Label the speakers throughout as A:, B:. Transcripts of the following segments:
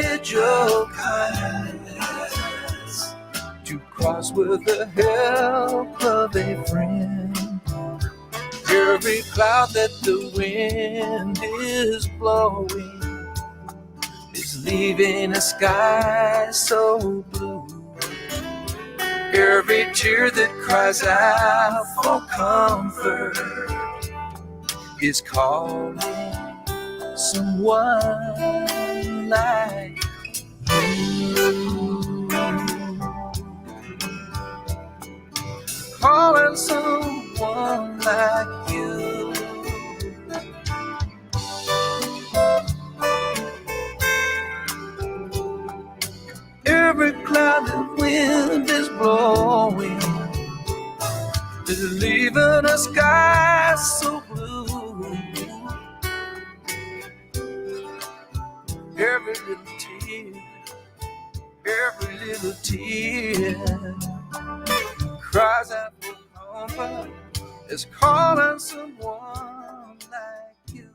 A: individual kindness to cross with the help of a friend. Every cloud that the wind is blowing is leaving a sky so blue. Every tear that cries out for comfort is calling someone like you. Calling someone like you. Every cloud that wind is blowing is leaving a sky so blue. Every little tear cries out for comfort, is calling someone like you.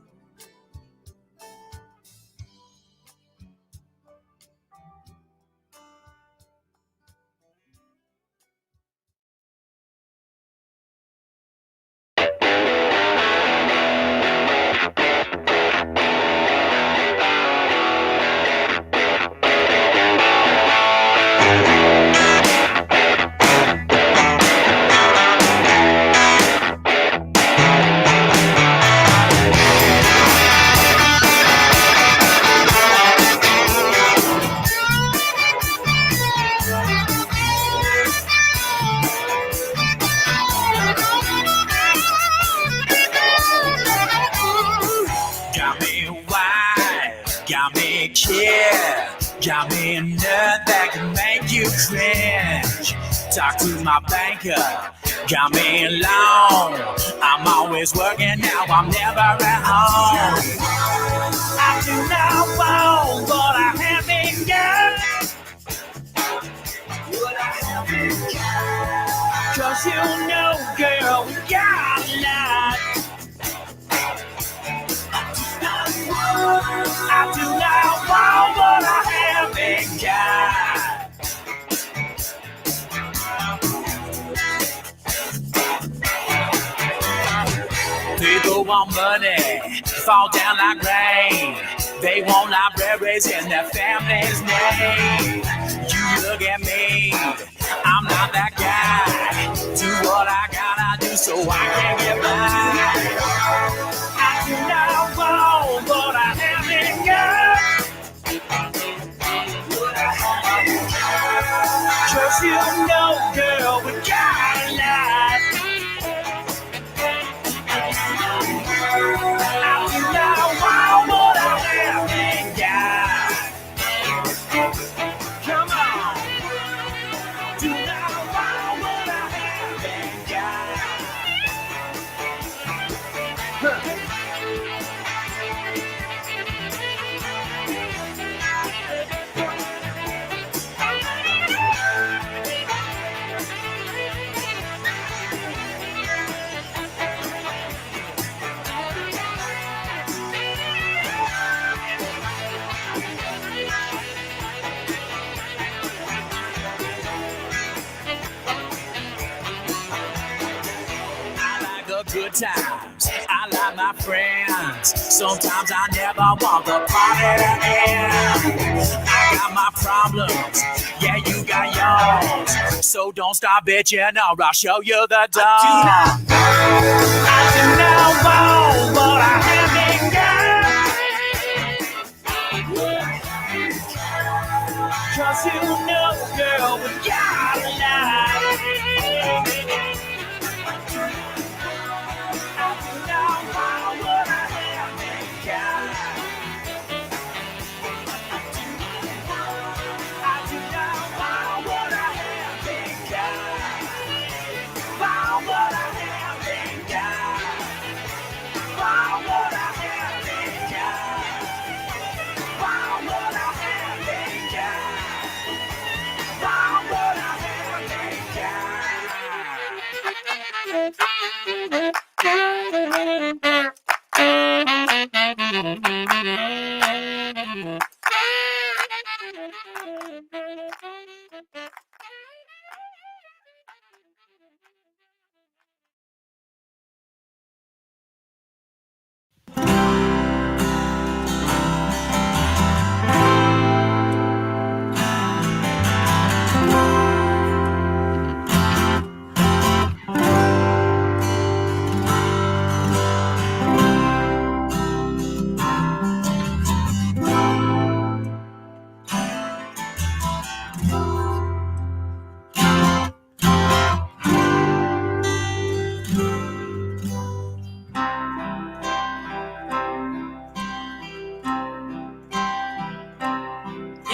B: Got me a nut that can make you cringe. Talk to my banker, got me a loan. I'm always working now, I'm never at home. I do not want what I haven't got. What I haven't got. 'Cause you know, girl, we got a lot. I do not want what I haven't got. People want money, fall down like rain. They want libraries in their family's name. You look at me, I'm not that guy. Do what I gotta do so I can get by. I do not want what I haven't got. Cause you know, girl, we got a lot. I do not want what I haven't got. Come on. Do not want what I haven't got. Good times, I like my friends. Sometimes I never want the party to end. I got my problems, yeah, you got yours. So don't stop bitching or I'll show you the door. I do not want what I haven't got. 'Cause you know, girl, we got a lot.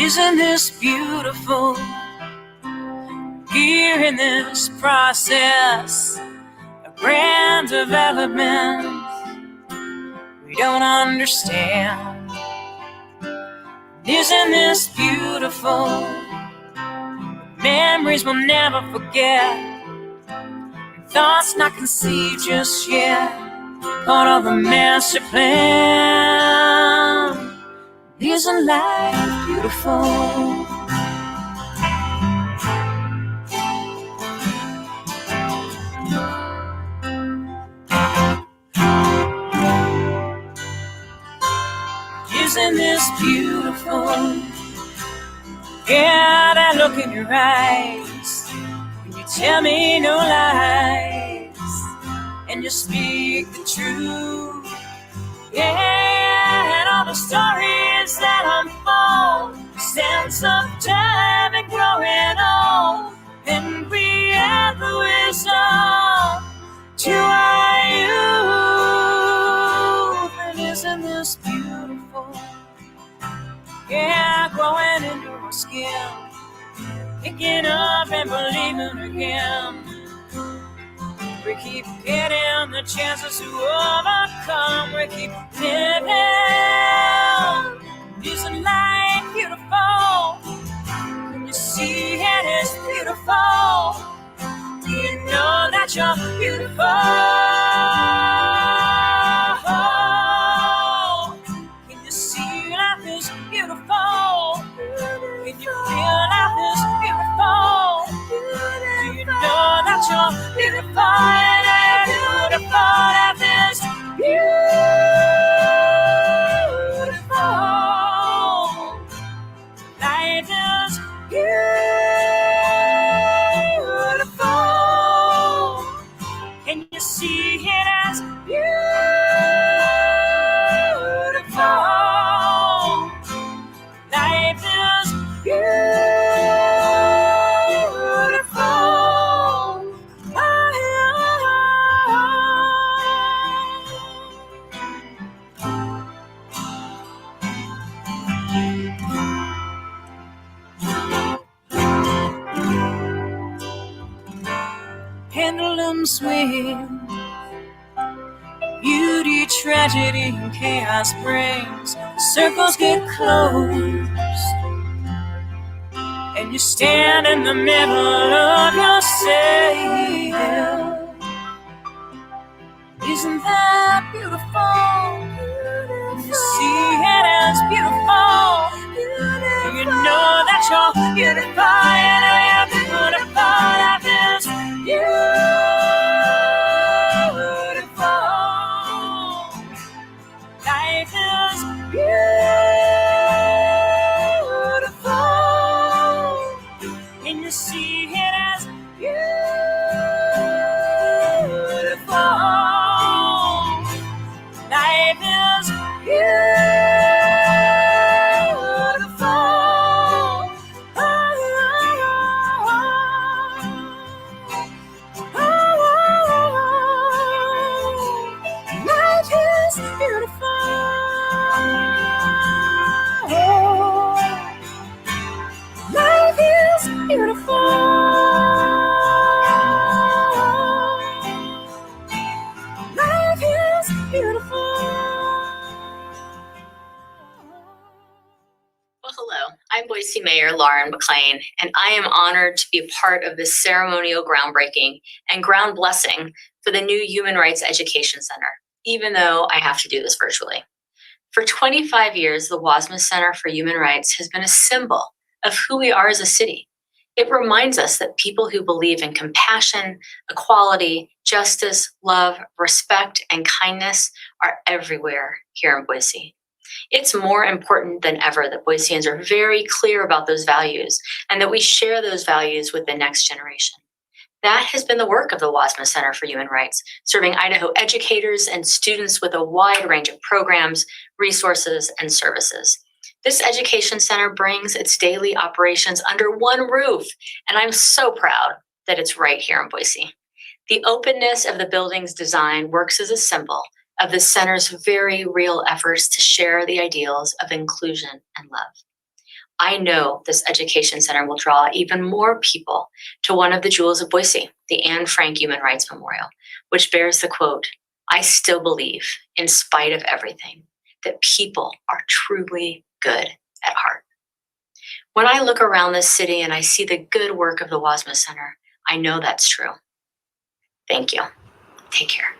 B: Isn't this beautiful? Here in this process of grand development, we don't understand. Isn't this beautiful? Memories we'll never forget, thoughts not conceived just yet, part of the master plan. Isn't life beautiful? Isn't this beautiful? Yeah, that look in your eyes when you tell me no lies and you speak the truth. Yeah, and all the stories that unfold, sense of time and growing old, and we have the wisdom to our youth. And isn't this beautiful? Yeah, growing into our skin, picking up and believing again. We keep getting the chances to overcome. We keep living. Isn't life beautiful? Can you see it is beautiful? Do you know that you're beautiful? Can you see life is beautiful? Can you feel life is beautiful? Do you know that you're beautiful? And beautiful, life is beautiful. Life is beautiful. Can you see it as beautiful? Life is beautiful. Pendulum swing, beauty, tragedy, and chaos brings. Circles get closed, and you stand in the middle of yourself. Isn't that beautiful? You see it as beautiful. You know that you're beautiful, and I am beautiful. Life is beautiful. Life is beautiful. Can you see it as beautiful? Life is beautiful. Life is beautiful. Life is beautiful. Life is beautiful.
C: Well, hello. I'm Boise Mayor Lauren McLean, and I am honored to be a part of this ceremonial groundbreaking and ground blessing for the new Human Rights Education Center, even though I have to do this virtually. For 25 years, the Wassmuth Center for Human Rights has been a symbol of who we are as a city. It reminds us that people who believe in compassion, equality, justice, love, respect, and kindness are everywhere here in Boise. It's more important than ever that Boiseans are very clear about those values and that we share those values with the next generation. That has been the work of the Wassmuth Center for Human Rights, serving Idaho educators and students with a wide range of programs, resources, and services. This education center brings its daily operations under one roof, and I'm so proud that it's right here in Boise. The openness of the building's design works as a symbol of the center's very real efforts to share the ideals of inclusion and love. I know this education center will draw even more people to one of the jewels of Boise, the Anne Frank Human Rights Memorial, which bears the quote, "I still believe, in spite of everything, that people are truly good at heart." When I look around this city and I see the good work of the Wassmuth Center, I know that's true. Thank you. Take care.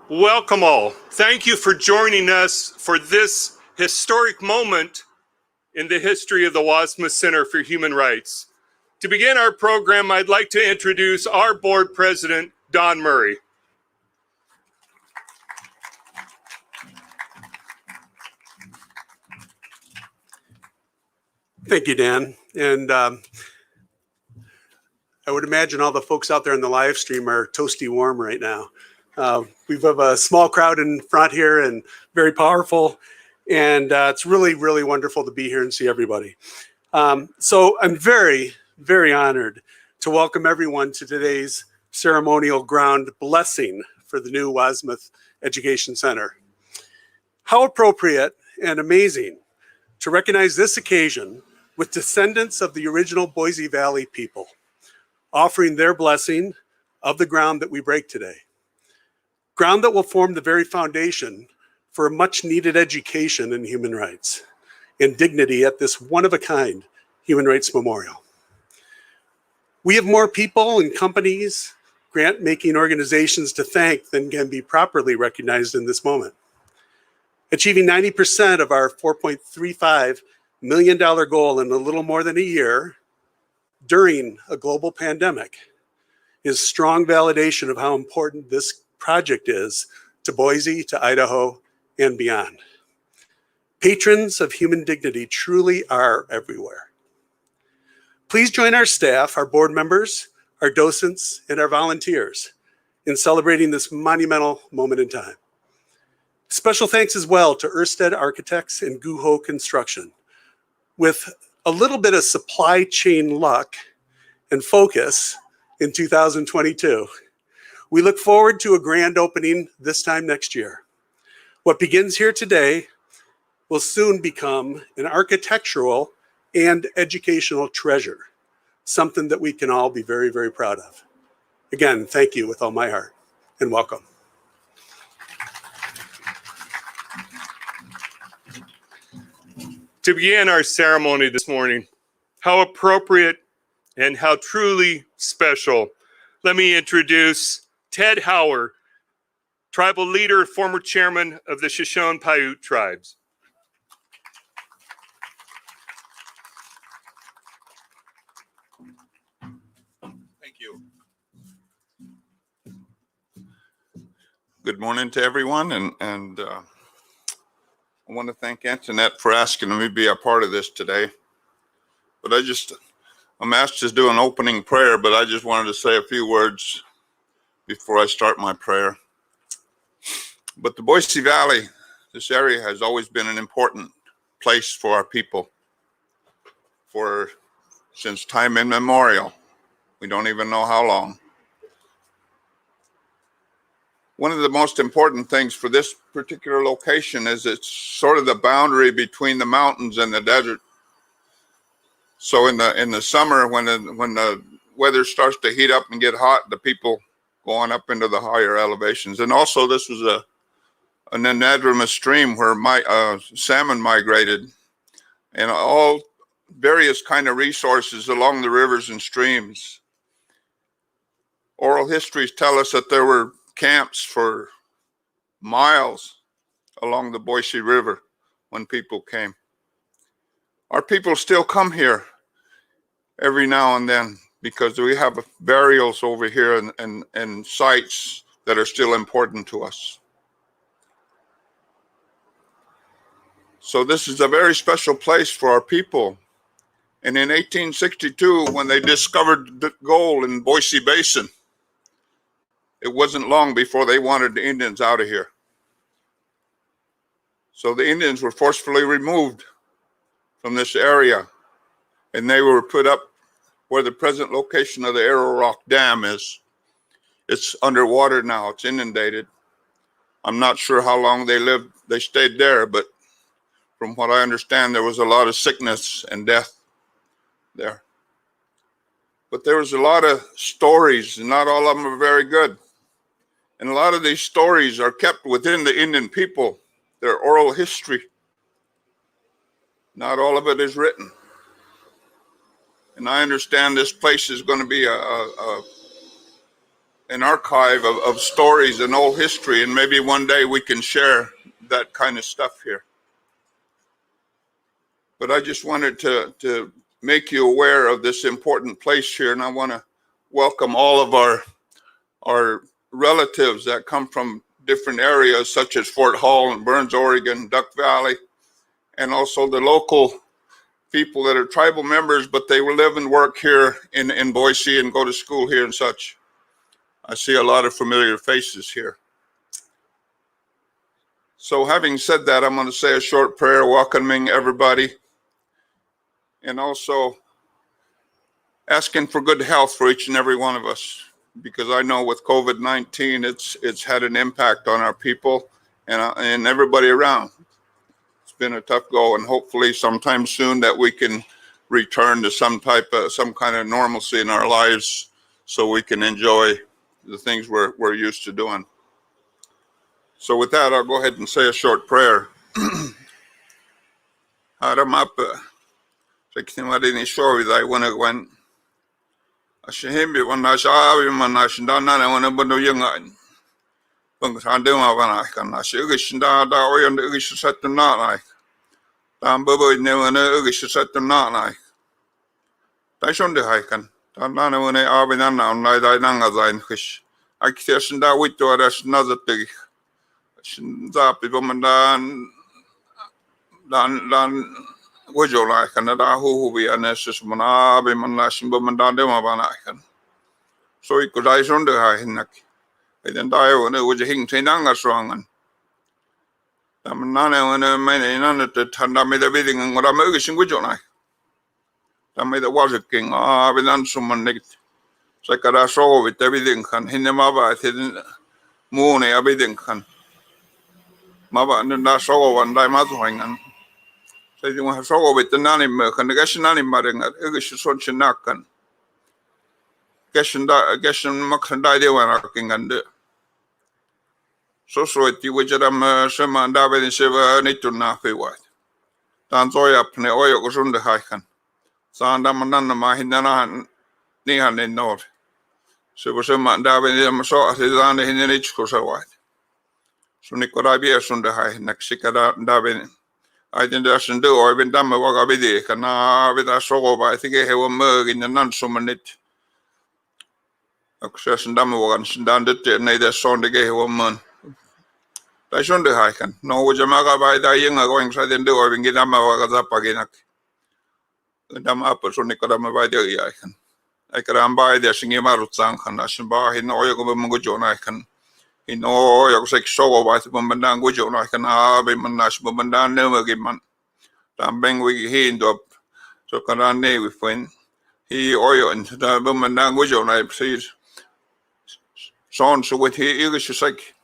D: Welcome all. Thank you for joining us for this historic moment in the history of the Wassmuth Center for Human Rights. To begin our program, I'd like to introduce our board president, Don Murray.
E: Thank you, Dan. And I would imagine all the folks out there in the live stream are toasty warm right now. We have a small crowd in front here and very powerful. And it's really, really wonderful to be here and see everybody. So I'm very, very honored to welcome everyone to today's ceremonial ground blessing for the new Wassmuth Education Center. How appropriate and amazing to recognize this occasion with descendants of the original Boise Valley people, offering their blessing of the ground that we break today. Ground that will form the very foundation for a much needed education in human rights and dignity at this one-of-a-kind Human Rights Memorial. We have more people and companies, grant-making organizations to thank than can be properly recognized in this moment. Achieving 90% of our $4.35 million goal in a little more than a year during a global pandemic is strong validation of how important this project is to Boise, to Idaho, and beyond. Patrons of human dignity truly are everywhere. Please join our staff, our board members, our docents, and our volunteers in celebrating this monumental moment in time. Special thanks as well to Ørsted Architects and Guho Construction. With a little bit of supply chain luck and focus in 2022, we look forward to a grand opening this time next year. What begins here today will soon become an architectural and educational treasure, something that we can all be very, very proud of. Again, thank you with all my heart, and welcome.
D: To begin our ceremony this morning, how appropriate and how truly special. Let me introduce Ted Hauer, tribal leader, former chairman of the Shoshone-Paiute tribes.
F: Thank you. Good morning to everyone, and I want to thank Antoinette for asking me to be a part of this today. But I'm asked to do an opening prayer, but I just wanted to say a few words before I start my prayer. But the Boise Valley, this area has always been an important place for our people since time immemorial. We don't even know how long. One of the most important things for this particular location is it's sort of the boundary between the mountains and the desert. So in the summer, when the weather starts to heat up and get hot, the people go on up into the higher elevations. And also, this was an anadromous stream where salmon migrated, and all various kind of resources along the rivers and streams. Oral histories tell us that there were camps for miles along the Boise River when people came. Our people still come here every now and then because we have burials over here and sites that are still important to us. So this is a very special place for our people. And in 1862, when they discovered the gold in Boise Basin, it wasn't long before they wanted the Indians out of here. So the Indians were forcefully removed from this area, and they were put up where the present location of the Arrow Rock Dam is. It's underwater now, it's inundated. I'm not sure how long they stayed there, but From what I understand, there was a lot of sickness and death there. But there was a lot of stories, and not all of them are very good. And a lot of these stories are kept within the Indian people, their oral history. Not all of it is written. And I understand this place is going to be an archive of stories and old history, and maybe one day we can share that kind of stuff here. But I just wanted to make you aware of this important place here, and I want to welcome all of our relatives that come from different areas such as Fort Hall and Burns, Oregon, Duck Valley, and also the local people that are tribal members, but they will live and work here in Boise and go to school here and such. I see a lot of familiar faces here. So having said that, I'm going to say a short prayer welcoming everybody, and also asking for good health for each and every one of us, because I know with COVID-19, it's had an impact on our people and everybody around. It's been a tough go, and hopefully sometime soon that we can return to some kind of normalcy in our lives so we can enjoy the things we're used to doing. So with that, I'll go ahead and say a short prayer. Haramapa, Sektimadini Shori, thy winagwan. Ashimbi when I saw him and I should not know when about young line. Bunks I do my van I can. I should that way and the issue set them not like. Tam Bubba knew an issue set them not like. I shouldn't hiken. Don't know when I been unknown, like I don't have fish. I guess that we do that's another thing. That people dan would you like another who be an SS Monabi Manashim Bumandan Demavanakan? So he could I under her neck. I didn't die when it was a hing Tinanga strong and Nana when a man in under the Tanda made a bidding and what I'm urging with you like. I made a was a king, I've been on someone nicked. So I got a show with everything can hit them up. I didn't moon everything can. Maba and that show one time I was hanging. So you have show with the nanny milk and the gashin nanny mudding at Irish Sonchinakan. Gashin Max and Didy when I can under. So it you which I'm Shema and David and Shiva need to knock it white. Dan Zoy up in the oil goes on the hiking. Sandam and none of my Hinana Nihan in North. So was Shema and David and saw his land in the rich goes white. So Nicola on the high next Sikada and David. I didn't do or been done with what I did. And now with a show, I think I have a mug in the non summon it. Access and Damawagan, and down the neither son the gay woman. I shouldn't hiken. No, with Jamaga by the younger going, so I didn't do or get Damawagas up again. The Dam apples on Nicolama by the Yakan. I can buy the singing Marutsan, and I should buy in oil of a Mugujon. I can. In all your sex show about the Bumbandan Gujo, I can have him and Nash Bumbandan never give man. Tam bang we hand up. So can I name with when he oil into the Bumbandan Gujo, I see. So with he English like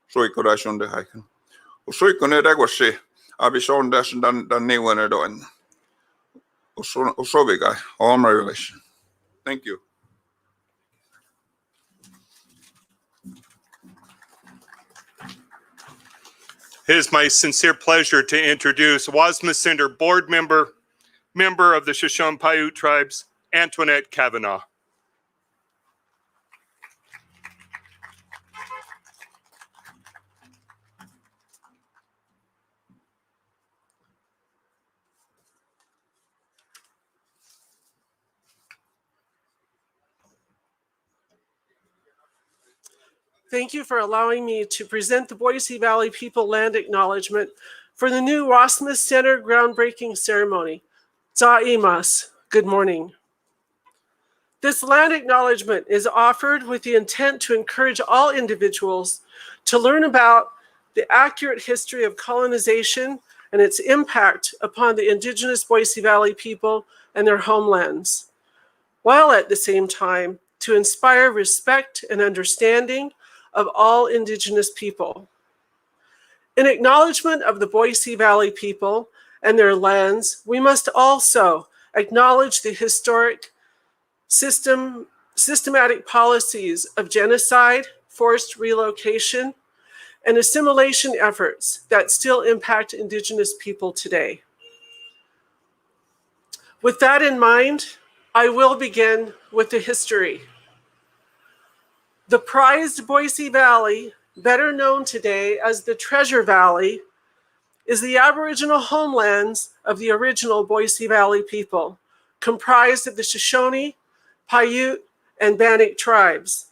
F: so he could I on the hiking. So you can I was say, I'll be shown that's done name when I don't. So big guy, all my relation. Thank you.
D: It is my sincere pleasure to introduce Wassmuth Center board member of the Shoshone Paiute tribes, Antoinette Kavanaugh.
G: Thank you for allowing me to present the Boise Valley People land acknowledgement for the new Wassmuth Center groundbreaking ceremony. Za'imas, good morning. This land acknowledgement is offered with the intent to encourage all individuals to learn about the accurate history of colonization and its impact upon the indigenous Boise Valley people and their homelands, while at the same time to inspire respect and understanding of all indigenous people. In acknowledgement of the Boise Valley people and their lands, we must also acknowledge the historic systematic policies of genocide, forced relocation, and assimilation efforts that still impact Indigenous people today. With that in mind, I will begin with the history. The prized Boise Valley, better known today as the Treasure Valley, is the Aboriginal homelands of the original Boise Valley people, comprised of the Shoshone, Paiute, and Bannock tribes.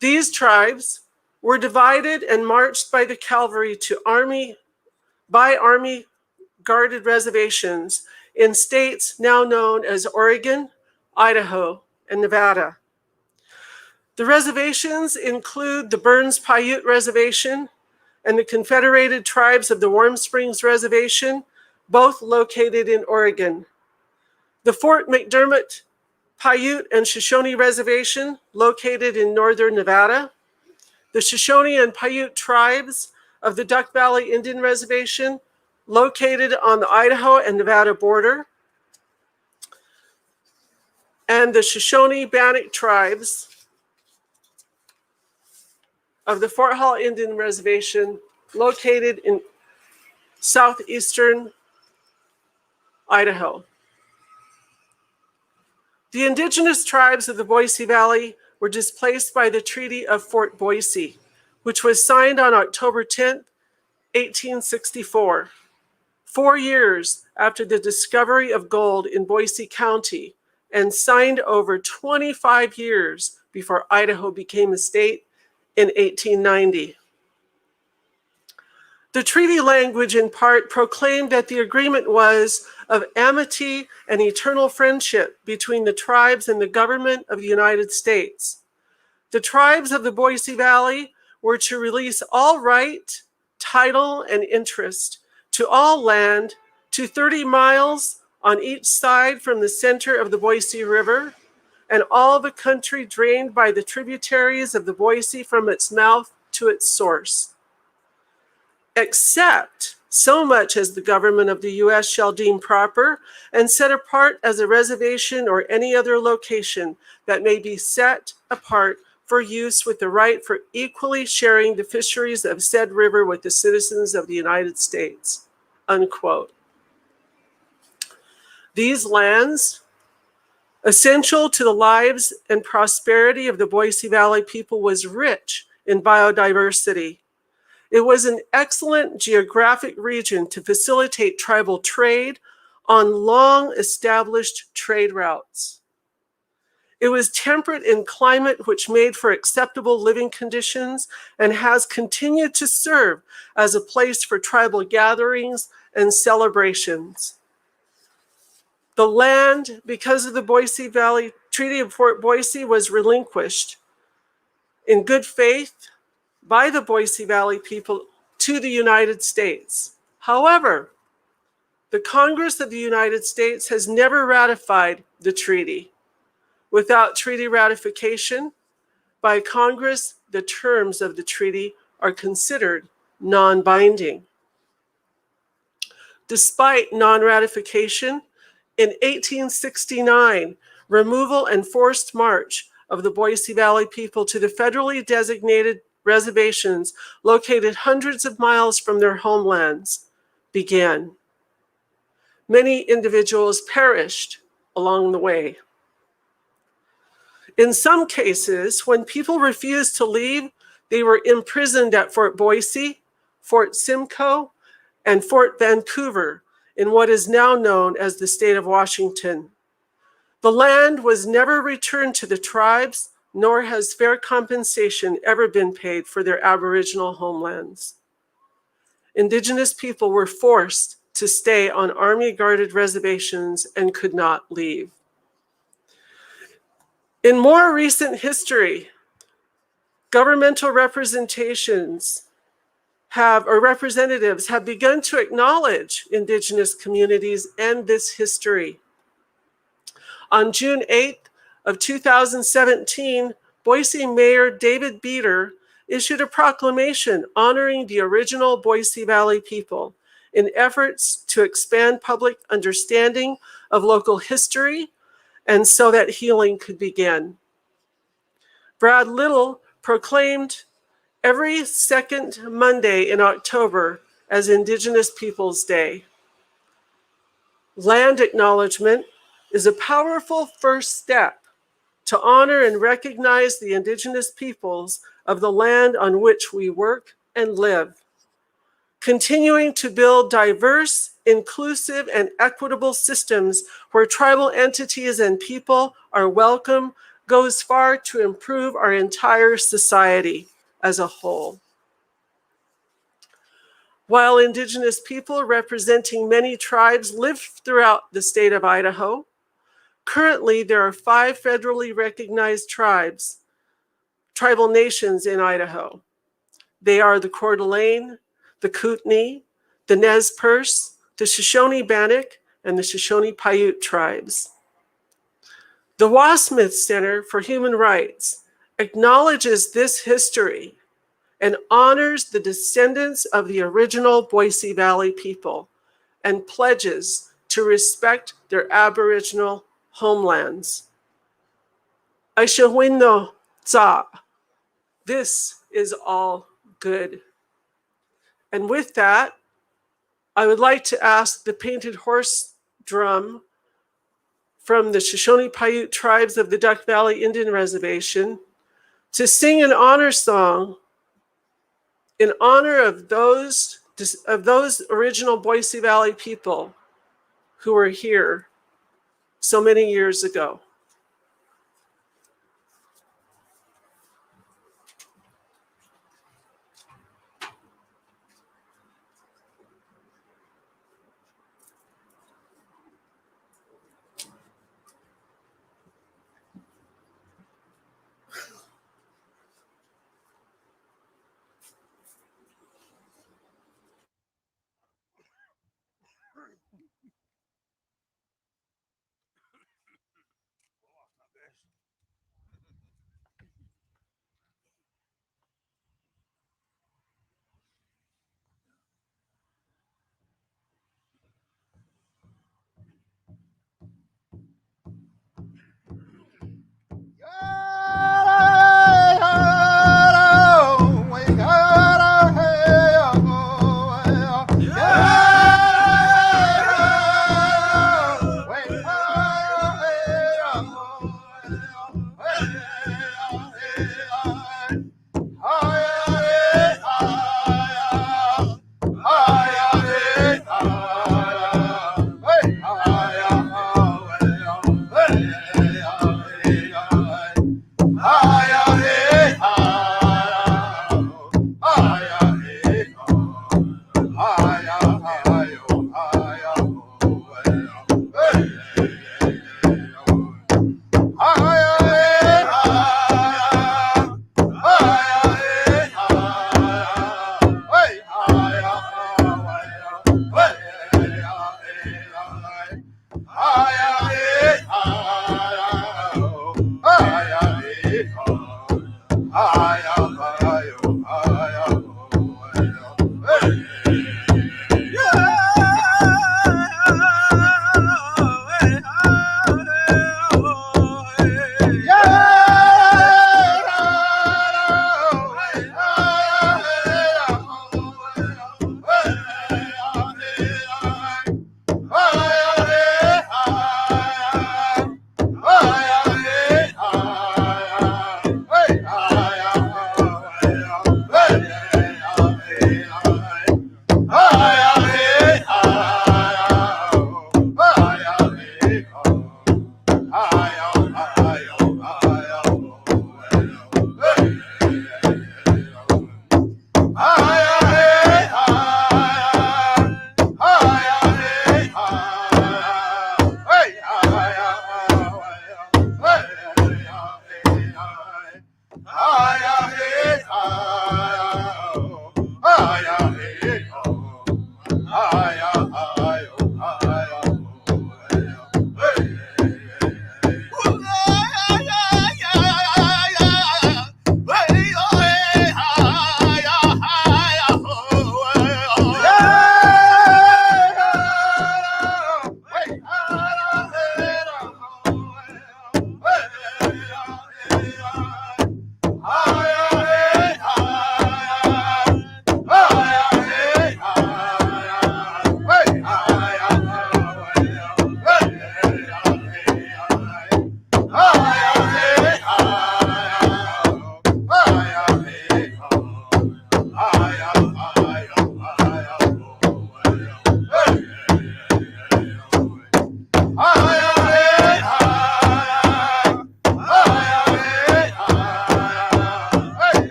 G: These tribes were divided and marched by the cavalry to Army guarded reservations in states now known as Oregon, Idaho, and Nevada. The reservations include the Burns Paiute Reservation and the Confederated Tribes of the Warm Springs Reservation, both located in Oregon. The Fort McDermott Paiute and Shoshone Reservation, located in northern Nevada. The Shoshone and Paiute tribes of the Duck Valley Indian Reservation, located on the Idaho and Nevada border. And the Shoshone Bannock tribes of the Fort Hall Indian Reservation, located in southeastern Idaho. The indigenous tribes of the Boise Valley were displaced by the Treaty of Fort Boise, which was signed on October 10, 1864, 4 years after the discovery of gold in Boise County, and signed over 25 years before Idaho became a state in 1890. The treaty language in part proclaimed that the agreement was of amity and eternal friendship between the tribes and the government of the United States. The tribes of the Boise Valley were to release all right, title, and interest to all land to 30 miles on each side from the center of the Boise River, and all the country drained by the tributaries of the Boise from its mouth to its source, except so much as the government of the U.S. shall deem proper and set apart as a reservation or any other location that may be set apart for use with the right for equally sharing the fisheries of said river with the citizens of the United States, unquote. These lands, essential to the lives and prosperity of the Boise Valley people, was rich in biodiversity. It was an excellent geographic region to facilitate tribal trade on long-established trade routes. It was temperate in climate, which made for acceptable living conditions and has continued to serve as a place for tribal gatherings and celebrations. The land, because of the Boise Valley Treaty of Fort Boise, was relinquished in good faith by the Boise Valley people to the United States. However, the Congress of the United States has never ratified the treaty. Without treaty ratification by Congress, the terms of the treaty are considered non-binding. Despite non-ratification, in 1869, removal and forced march of the Boise Valley people to the federally designated reservations located hundreds of miles from their homelands began. Many individuals perished along the way. In some cases, when people refused to leave, they were imprisoned at Fort Boise, Fort Simcoe, and Fort Vancouver in what is now known as the state of Washington. The land was never returned to the tribes, nor has fair compensation ever been paid for their Aboriginal homelands. Indigenous people were forced to stay on Army-guarded reservations and could not leave. In more recent history, governmental representatives have begun to acknowledge Indigenous communities and this history. On June 8th of 2017, Boise Mayor David Beater issued a proclamation honoring the original Boise Valley people in efforts to expand public understanding of local history and so that healing could begin. Brad Little proclaimed every second Monday in October as Indigenous Peoples Day. Land acknowledgement is a powerful first step to honor and recognize the Indigenous peoples of the land on which we work and live. Continuing to build diverse, inclusive, and equitable systems where tribal entities and people are welcome goes far to improve our entire society as a whole. While Indigenous people representing many tribes live throughout the state of Idaho, currently there are 5 federally recognized tribal nations in Idaho. They are the Coeur d'Alene, the Kootenai, the Nez Perce, the Shoshone-Bannock, and the Shoshone-Paiute tribes. The Wassmuth Center for Human Rights acknowledges this history and honors the descendants of the original Boise Valley people and pledges to respect their Aboriginal homelands. Aishawinno Tsa. This is all good. And with that, I would like to ask the painted horse drum from the Shoshone-Paiute tribes of the Duck Valley Indian Reservation to sing an honor song in honor of those original Boise Valley people who were here so many years ago.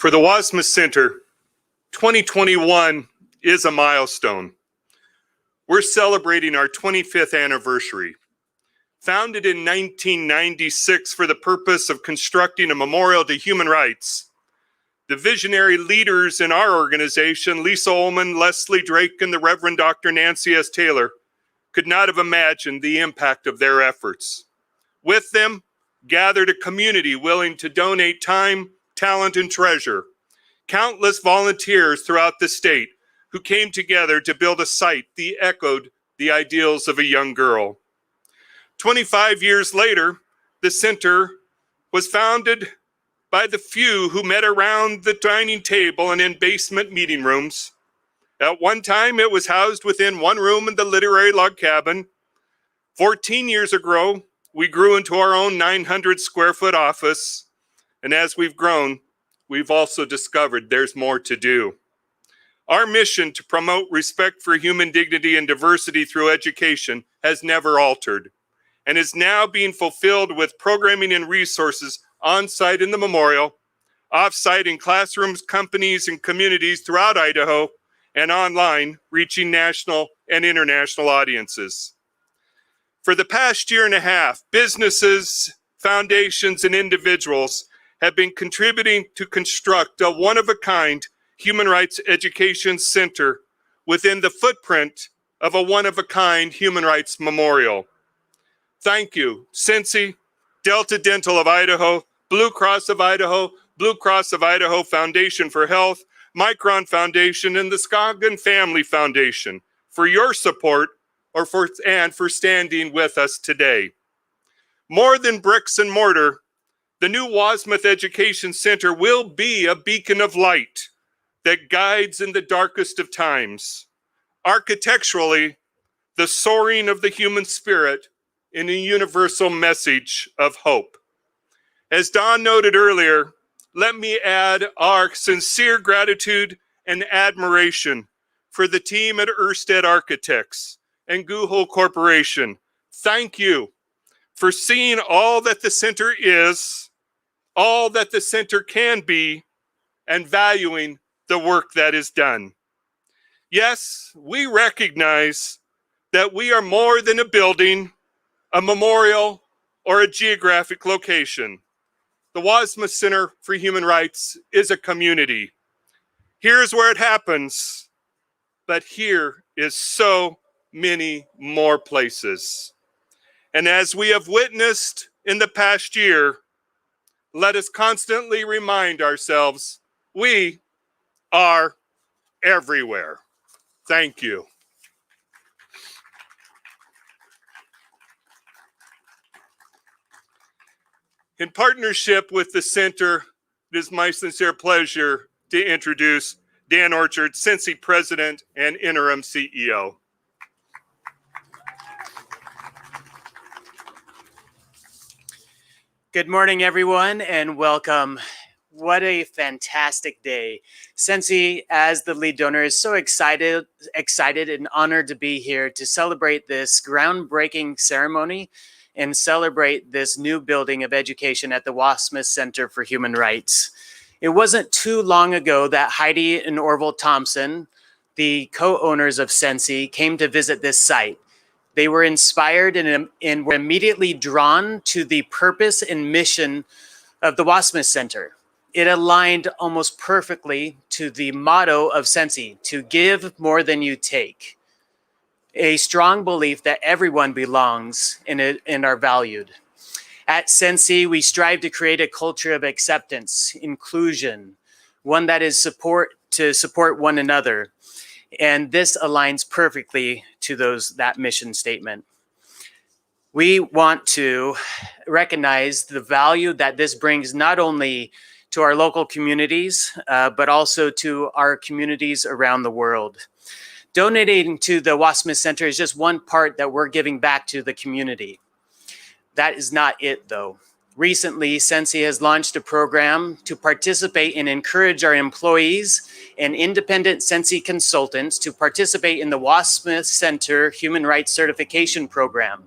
D: For the Wassmuth Center, 2021 is a milestone. We're celebrating our 25th anniversary. Founded in 1996 for the purpose of constructing a memorial to human rights, the visionary leaders in our organization, Lisa Ullman, Leslie Drake, and the Reverend Dr. Nancy S. Taylor, could not have imagined the impact of their efforts. With them, gathered a community willing to donate time, talent, and treasure. Countless volunteers throughout the state who came together to build a site that echoed the ideals of a young girl. 25 years later, the center was founded by the few who met around the dining table and in basement meeting rooms. At one time, it was housed within one room in the literary log cabin. 14 years ago, we grew into our own 900 square foot office. And as we've grown, we've also discovered there's more to do. Our mission to promote respect for human dignity and diversity through education has never altered and is now being fulfilled with programming and resources on-site in the memorial, off-site in classrooms, companies, and communities throughout Idaho, and online, reaching national and international audiences. For the past year and a half, businesses, foundations, and individuals have been contributing to construct a one-of-a-kind human rights education center within the footprint of a one-of-a-kind human rights memorial. Thank you, Cincy, Delta Dental of Idaho, Blue Cross of Idaho, Blue Cross of Idaho Foundation for Health, Micron Foundation, and the Scoggin Family Foundation for your support and for standing with us today. More than bricks and mortar, the new Wassmuth Education Center will be a beacon of light that guides in the darkest of times. Architecturally, the soaring of the human spirit in a universal message of hope. As Don noted earlier, let me add our sincere gratitude and admiration for the team at Ørsted Architects and Guhol Corporation. Thank you for seeing all that the center is, all that the center can be, and valuing the work that is done. Yes, we recognize that we are more than a building, a memorial, or a geographic location. The Wassmuth Center for Human Rights is a community. Here's where it happens, but here is so many more places. And as we have witnessed in the past year, let us constantly remind ourselves, we are everywhere. Thank you. In partnership with the center, it is my sincere pleasure to introduce Dan Orchard, Cincy President and Interim CEO.
H: Good morning, everyone, and welcome. What a fantastic day. Cincy, as the lead donor, is so excited and honored to be here to celebrate this groundbreaking ceremony and celebrate this new building of education at the Wassmuth Center for Human Rights. It wasn't too long ago that Heidi and Orville Thompson, the co-owners of Cincy, came to visit this site They were inspired and were immediately drawn to the purpose and mission of the Wassmuth Center. It aligned almost perfectly to the motto of Sensi, to give more than you take. A strong belief that everyone belongs and are valued. At Sensi, we strive to create a culture of acceptance, inclusion, one that is to support one another. And this aligns perfectly to that mission statement. We want to recognize the value that this brings not only to our local communities, but also to our communities around the world. Donating to the Wassmuth Center is just one part that we're giving back to the community. That is not it, though. Recently, Sensi has launched a program to participate and encourage our employees and independent Sensi consultants to participate in the Wassmuth Center Human Rights Certification Program.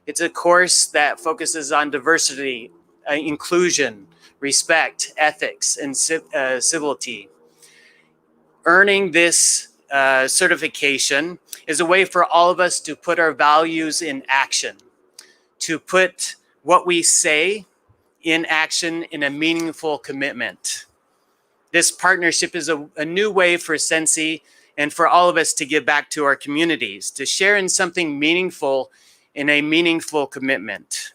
H: It's a course that focuses on diversity, inclusion, respect, ethics, and civility. Earning this certification is a way for all of us to put our values in action, to put what we say in action in a meaningful commitment. This partnership is a new way for Sensi and for all of us to give back to our communities, to share in something meaningful in a meaningful commitment.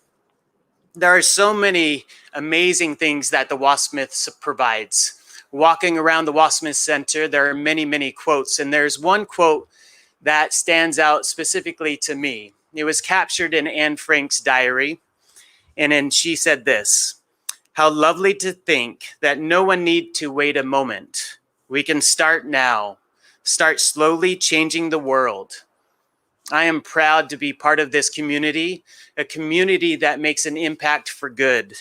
H: There are so many amazing things that the Wassmuth provides. Walking around the Wassmuth Center, there are many, many quotes, and there's one quote that stands out specifically to me. It was captured in Anne Frank's diary, and then she said this: "How lovely to think that no one need to wait a moment. We can start now, start slowly changing the world." I am proud to be part of this community, a community that makes an impact for good,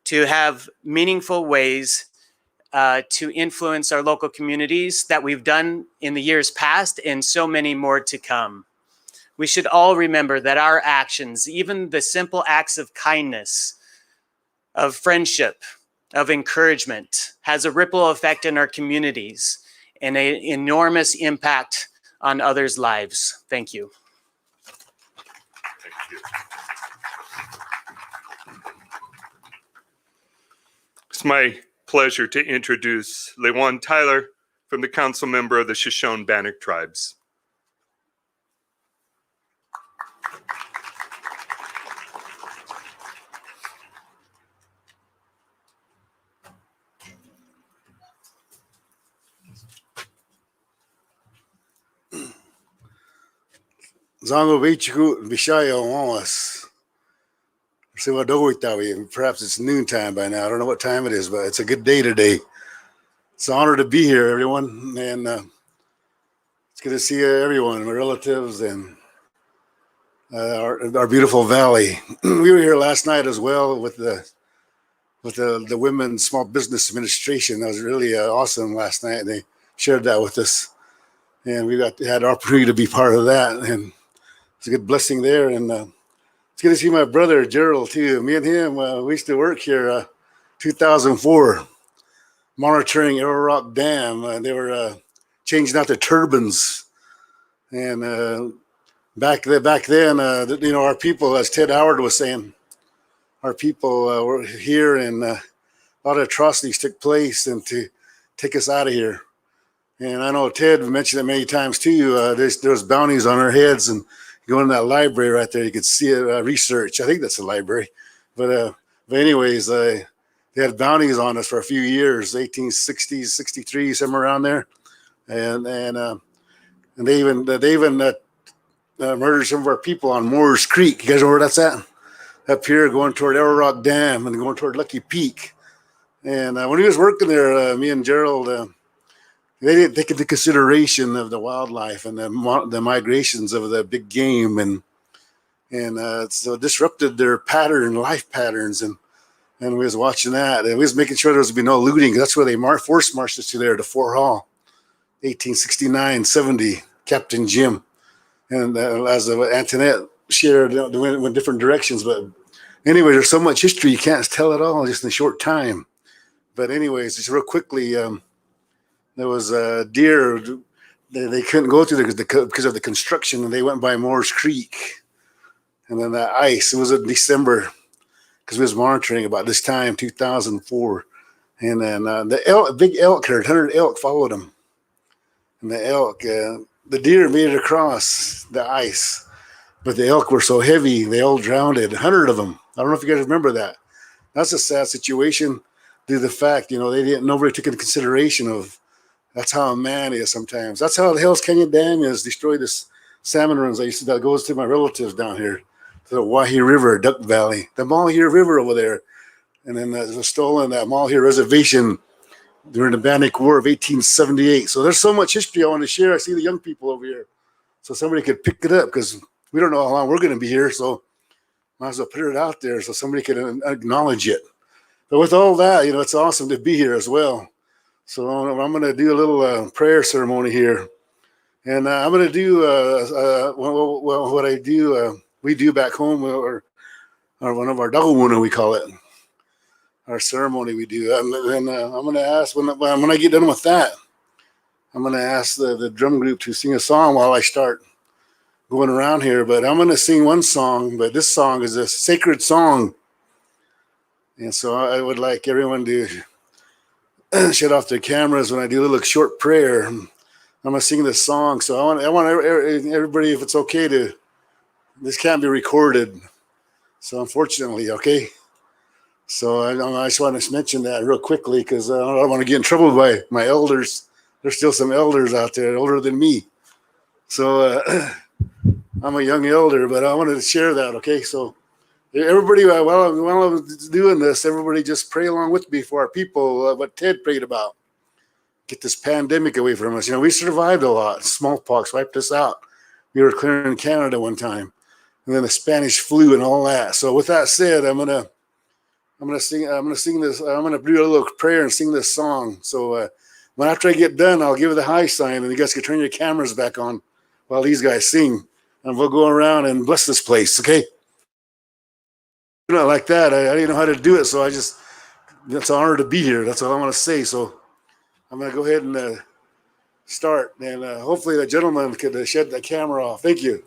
H: to have meaningful ways to influence our local communities that we've done in the years past and so many more to come. We should all remember that our actions, even the simple acts of kindness, of friendship, of encouragement, has a ripple effect in our communities and an enormous impact on others' lives. Thank you.
D: Thank you. It's my pleasure to introduce Lewan Tyler from the council member of the Shoshone-Bannock tribes.
I: Zango Vichiku Vishayo Wawas. Perhaps it's noontime by now. I don't know what time it is, but it's a good day today. It's an honor to be here, everyone. And it's good to see everyone, my relatives, and our beautiful valley. We were here last night as well with the Women's Small Business Administration. That was really awesome last night. They shared that with us, and we had the opportunity to be part of that, and it's a good blessing there. And it's good to see my brother Gerald too. Me and him, we used to work here 2004, monitoring Arrow Rock Dam. They were changing out the turbines, and back then, our people, as Ted Howard was saying, our people were here, and a lot of atrocities took place, and to take us out of here. And I know Ted mentioned it many times too. There's bounties on our heads, and you go in that library right there, you could see it, research. I think that's a library. But anyways, they had bounties on us for a few years, 1860s, 63, somewhere around there. And they even murdered some of our people on Moore's Creek. You guys know where that's at? Up here, going toward Arrow Rock Dam and going toward Lucky Peak. And when he was working there, me and Gerald, they didn't take into consideration of the wildlife and the migrations of the big game, and so disrupted their life patterns, and we was watching that, and we was making sure there was be no looting. That's where they force marched us to Fort Hall, 1869-70, Captain Jim, and as Antoinette shared, went different directions. But anyway, there's so much history you can't tell it all just in a short time. But anyways, just real quickly. There was deer they couldn't go through there because of the construction, and they went by Moore's Creek. And then that ice, it was in December because we was monitoring about this time, 2004. And then the elk, big elk herd, 100 elk followed them. And the elk, the deer made it across the ice, but the elk were so heavy, they all drowned. 100 of them. I don't know if you guys remember that. That's a sad situation due to the fact, nobody took into consideration of that's how a man is sometimes. That's how the Hell's Canyon Dam is, destroyed this salmon runs. That goes to my relatives down here, to the Wahi River, Duck Valley, the Malheur River over there. And then it was stolen, that Malheur Reservation during the Bannock War of 1878. So there's so much history I want to share. I see the young people over here. So somebody could pick it up because we don't know how long we're going to be here. So might as well put it out there so somebody can acknowledge it. But with all that, it's awesome to be here as well. So I'm going to do a little prayer ceremony here. And I'm going to do what I do, we do back home, or one of our dagawuna, we call it, our ceremony we do. And I'm going to ask, when I get done with that, I'm going to ask the drum group to sing a song while I start going around here. But I'm going to sing one song, but this song is a sacred song. And so I would like everyone to shut off their cameras when I do a little short prayer. I'm going to sing this song. So I want everybody, if it's okay, this can't be recorded. So unfortunately, okay. So I just want to mention that real quickly because I don't want to get in trouble by my elders. There's still some elders out there older than me. So I'm a young elder, but I wanted to share that. Okay. So everybody, while I was doing this, everybody just pray along with me for our people, what Ted prayed about. Get this pandemic away from us. We survived a lot. Smallpox wiped us out. We were clearing Canada one time, and then the Spanish flu and all that. So with that said, I'm gonna sing this. I'm gonna do a little prayer and sing this song. So when after I get done, I'll give the high sign, and you guys can turn your cameras back on while these guys sing, and we'll go around and bless this place. Okay? Not like that. I didn't know how to do it, so it's an honor to be here. That's all I want to say. So I'm gonna go ahead and start, and hopefully the gentleman could shed the camera off. Thank you.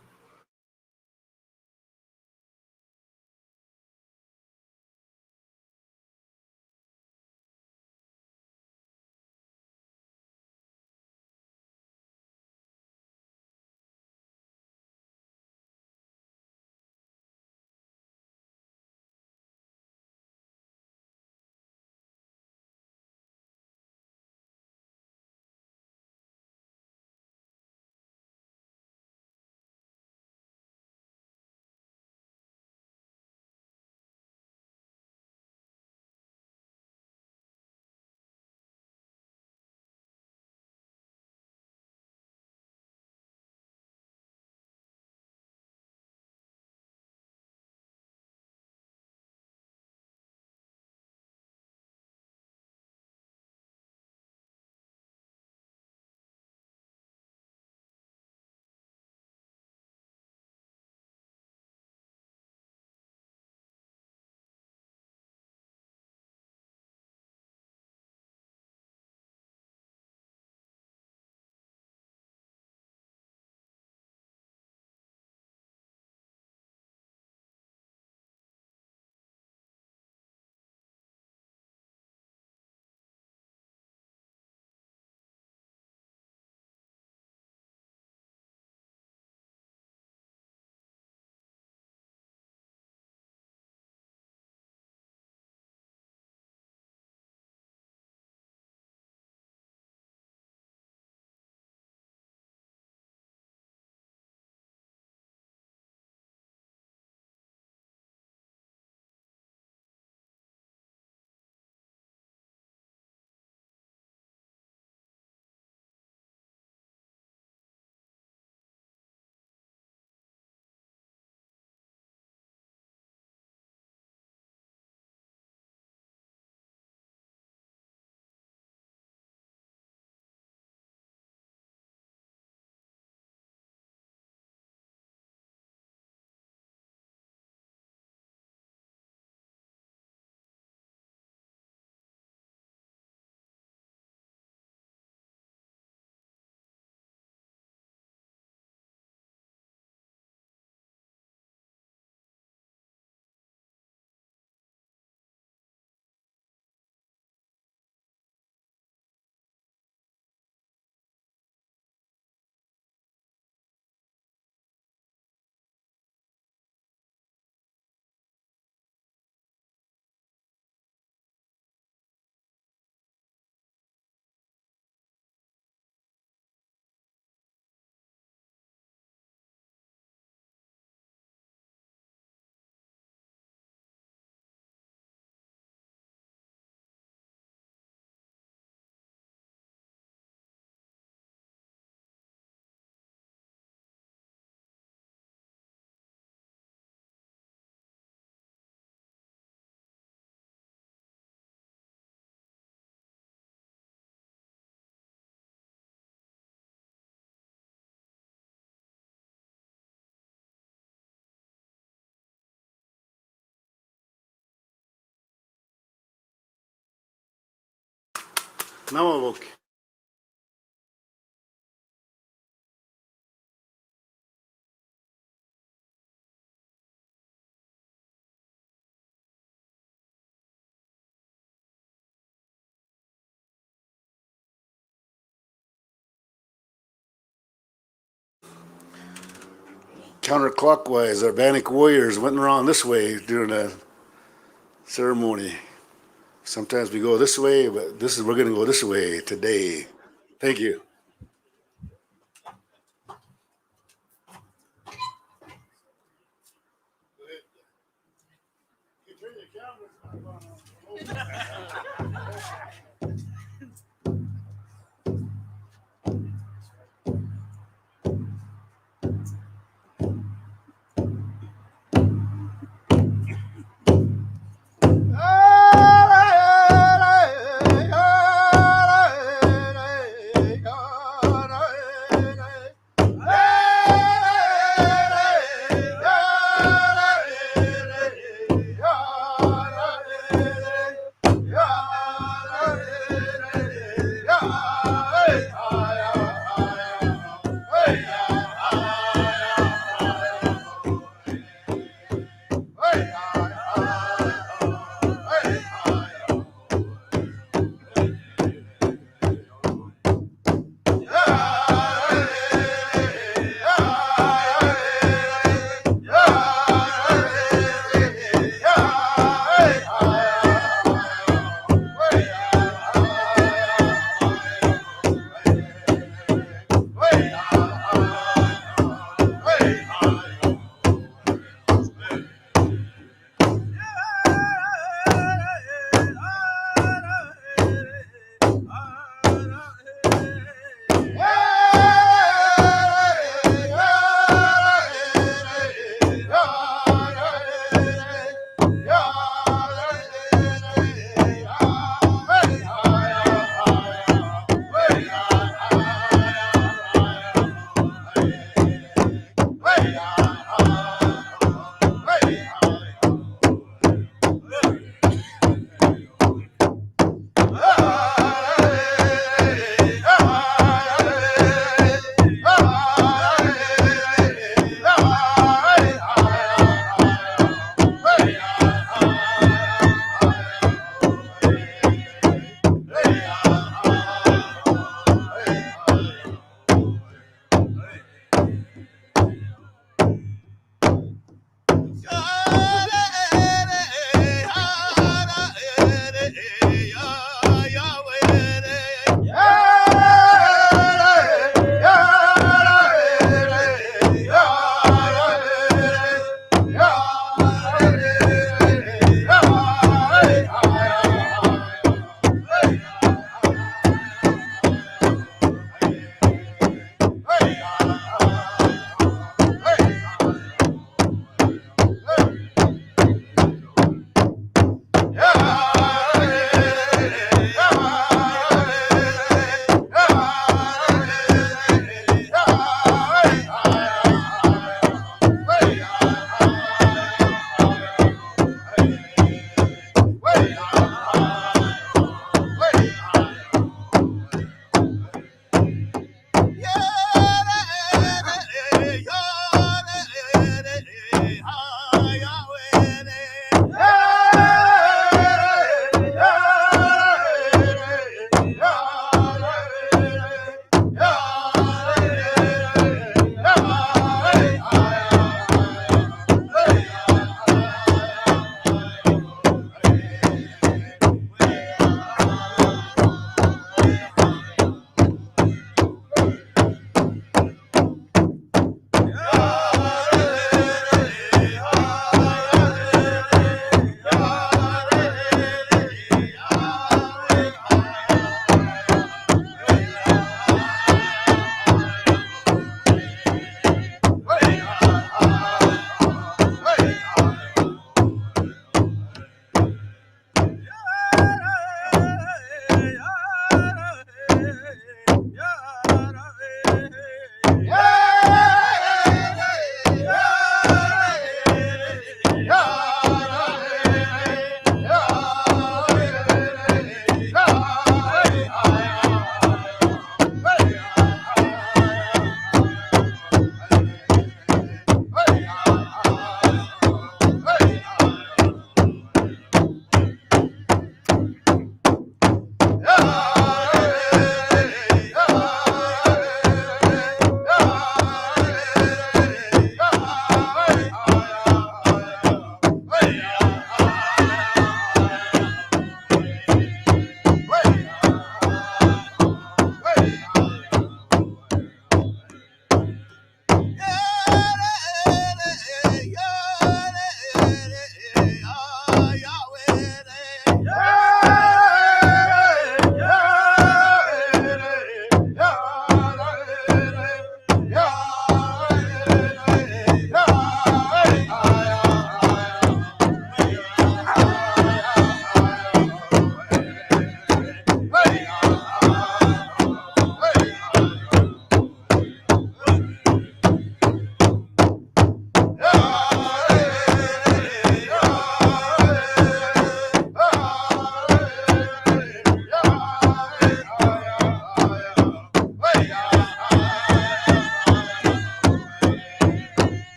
I: Namavok. Counterclockwise, our Bannock warriors went around this way during the ceremony. Sometimes we go this way, but we're going to go this way today. Thank you.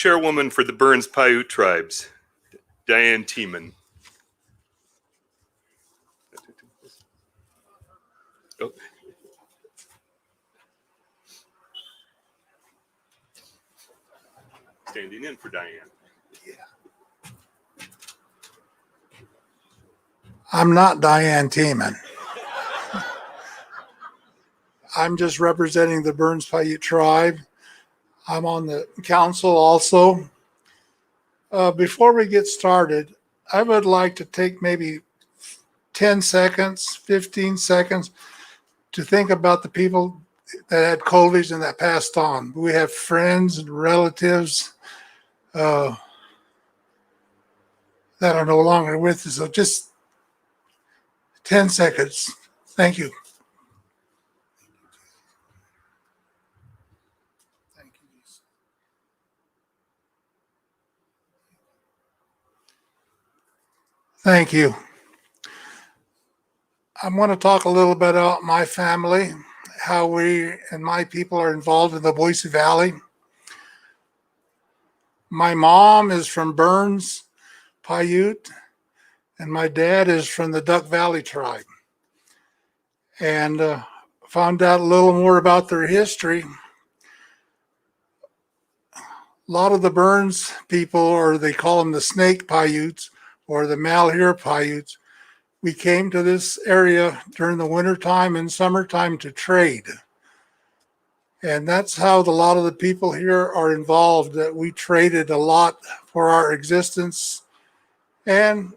D: chairwoman for the Burns Paiute tribes, Diane Tiemann. Oh. Standing in for Diane.
J: I'm not Diane Tiemann. I'm just representing the Burns Paiute tribe. I'm on the council also. Before we get started, I would like to take maybe 10 seconds, 15 seconds to think about the people that had COVID and that passed on. We have friends and relatives that are no longer with us. So just 10 seconds. Thank you. Thank you. I want to talk a little bit about my family, how we and my people are involved in the Boise Valley. My mom is from Burns Paiute, and my dad is from the Duck Valley tribe. And found out a little more about their history. A lot of the Burns people, or they call them the Snake Paiutes or the Malheur Paiutes, we came to this area during the wintertime and summertime to trade. And that's how a lot of the people here are involved, that we traded a lot for our existence and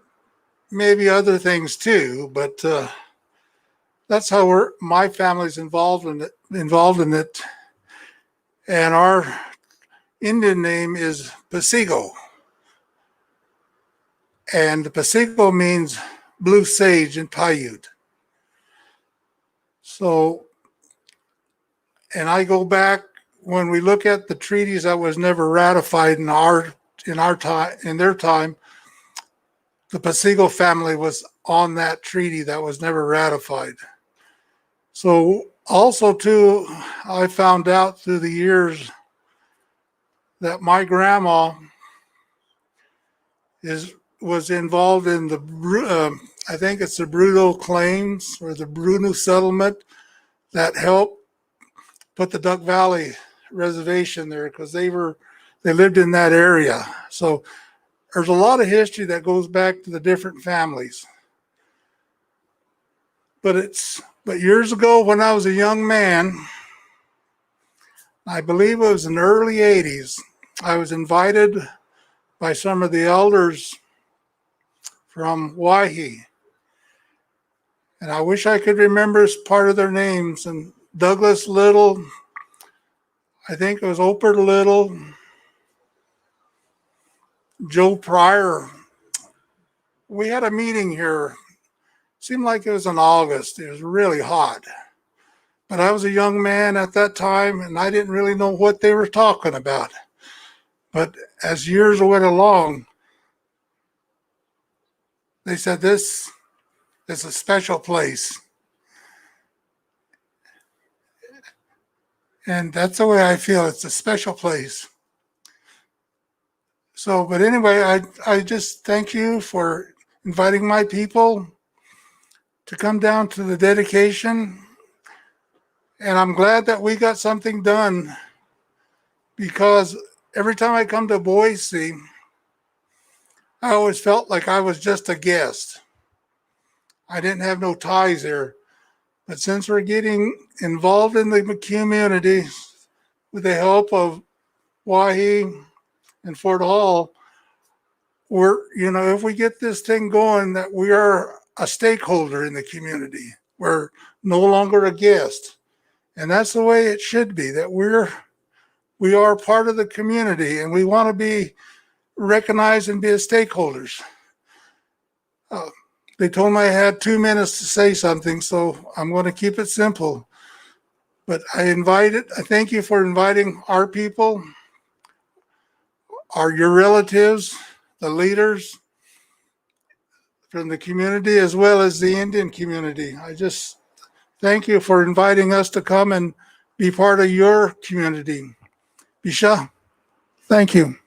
J: maybe other things too. But that's how my family's involved in it. And our Indian name is Pasigo. And Pasigo means blue sage in Paiute. So, and I go back, when we look at the treaties that was never ratified in their time, the Pasigo family was on that treaty that was never ratified. So also too, I found out through the years that my grandma was involved in the I think it's the Bruno claims or the Bruno settlement that helped put the Duck Valley reservation there, because they lived in that area. So there's a lot of history that goes back to the different families. But years ago when I was a young man, I believe it was in the early 80s, I was invited by some of the elders from Waihi. And I wish I could remember part of their names. And Douglas Little, I think it was Oper Little, Joe Pryor. We had a meeting here. Seemed like it was in August. It was really hot. But I was a young man at that time, and I didn't really know what they were talking about. But as years went along, they said, this is a special place. And that's the way I feel. It's a special place. So, but anyway, I just thank you for inviting my people to come down to the dedication. And I'm glad that we got something done, because every time I come to Boise, I always felt like I was just a guest. I didn't have no ties there. But since we're getting involved in the community with the help of Waihi and Fort Hall, if we get this thing going, that we are a stakeholder in the community. We're no longer a guest. And that's the way it should be, that we are part of the community, and we want to be recognized and be as stakeholders. They told me I had 2 minutes to say something, so I'm going to keep it simple. But I thank you for inviting our people, your relatives, the leaders from the community, as well as the Indian community. I just thank you for inviting us to come and be part of your community. Bisha, thank you.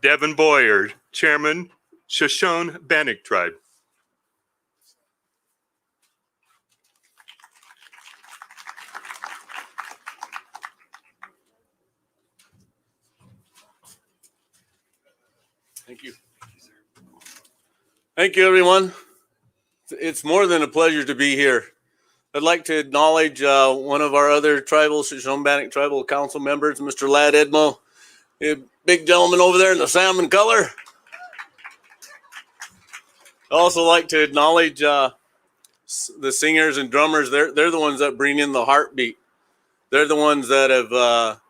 D: Devin Boyer, Chairman, Shoshone-Bannock Tribe.
K: Thank you. Thank you, everyone. It's more than a pleasure to be here. I'd like to acknowledge one of our other tribal, Shoshone-Bannock Tribal Council members, Mr. Ladd Edmo, a big gentleman over there in the salmon color. I'd also like to acknowledge the singers and drummers. They're the ones that bring in the heartbeat. They're the ones that have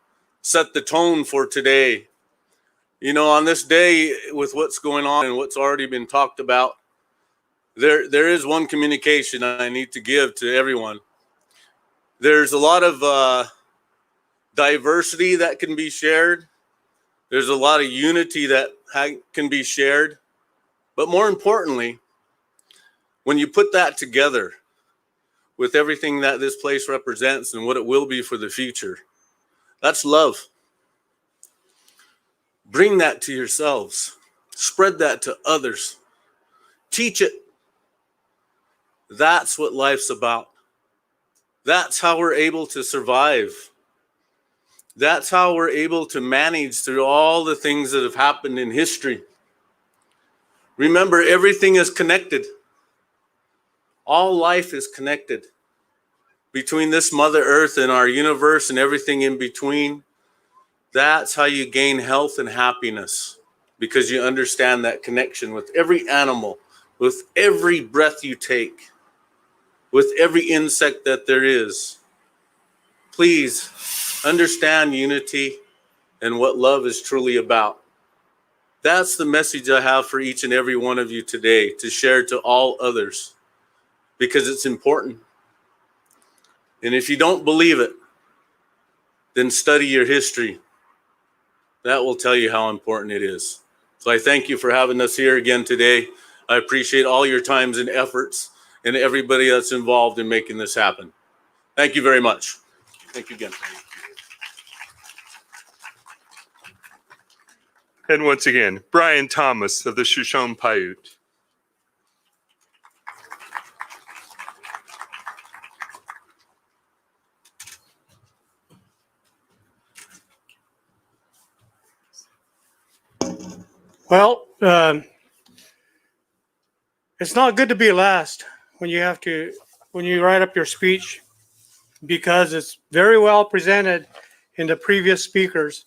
K: set the tone for today. You know, on this day, with what's going on and what's already been talked about, there is one communication I need to give to everyone. There's a lot of diversity that can be shared. There's a lot of unity that can be shared. But more importantly, when you put that together with everything that this place represents and what it will be for the future, that's love. Bring that to yourselves. Spread that to others. Teach it. That's what life's about. That's how we're able to survive. That's how we're able to manage through all the things that have happened in history. Remember, everything is connected. All life is connected. Between this Mother Earth and our universe and everything in between, that's how you gain health and happiness, because you understand that connection with every animal, with every breath you take, with every insect that there is. Please understand unity and what love is truly about. That's the message I have for each and every one of you today, to share to all others, because it's important. And if you don't believe it, then study your history. That will tell you how important it is. So I thank you for having us here again today. I appreciate all your times and efforts and everybody that's involved in making this happen. Thank you very much. Thank you again.
D: And once again, Brian Thomas of the Shoshone-Paiute.
L: Well, it's not good to be last when you write up your speech, because it's very well presented in the previous speakers.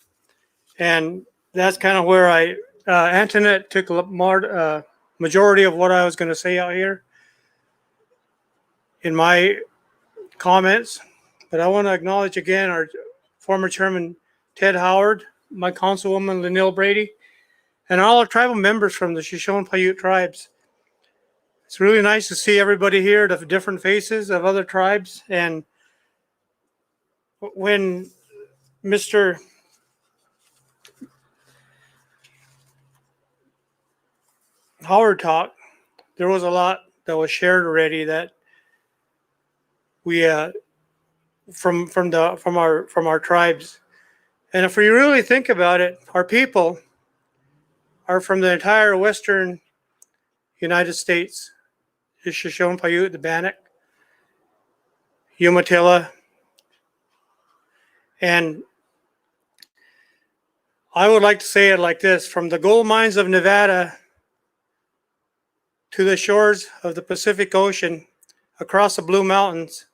L: And that's kind of where Antoinette took a majority of what I was going to say out here in my comments. But I want to acknowledge again our former chairman, Ted Howard, my councilwoman, Lynelle Brady, and all our tribal members from the Shoshone-Paiute tribes. It's really nice to see everybody here, the different faces of other tribes. And when Mr. Howard talked, there was a lot that was shared already that we from our tribes. And if we really think about it, our people are from the entire western United States. The Shoshone-Paiute, the Bannock, Umatilla. And I would like to say it like this: from the gold mines of Nevada to the shores of the Pacific Ocean, across the Blue Mountains,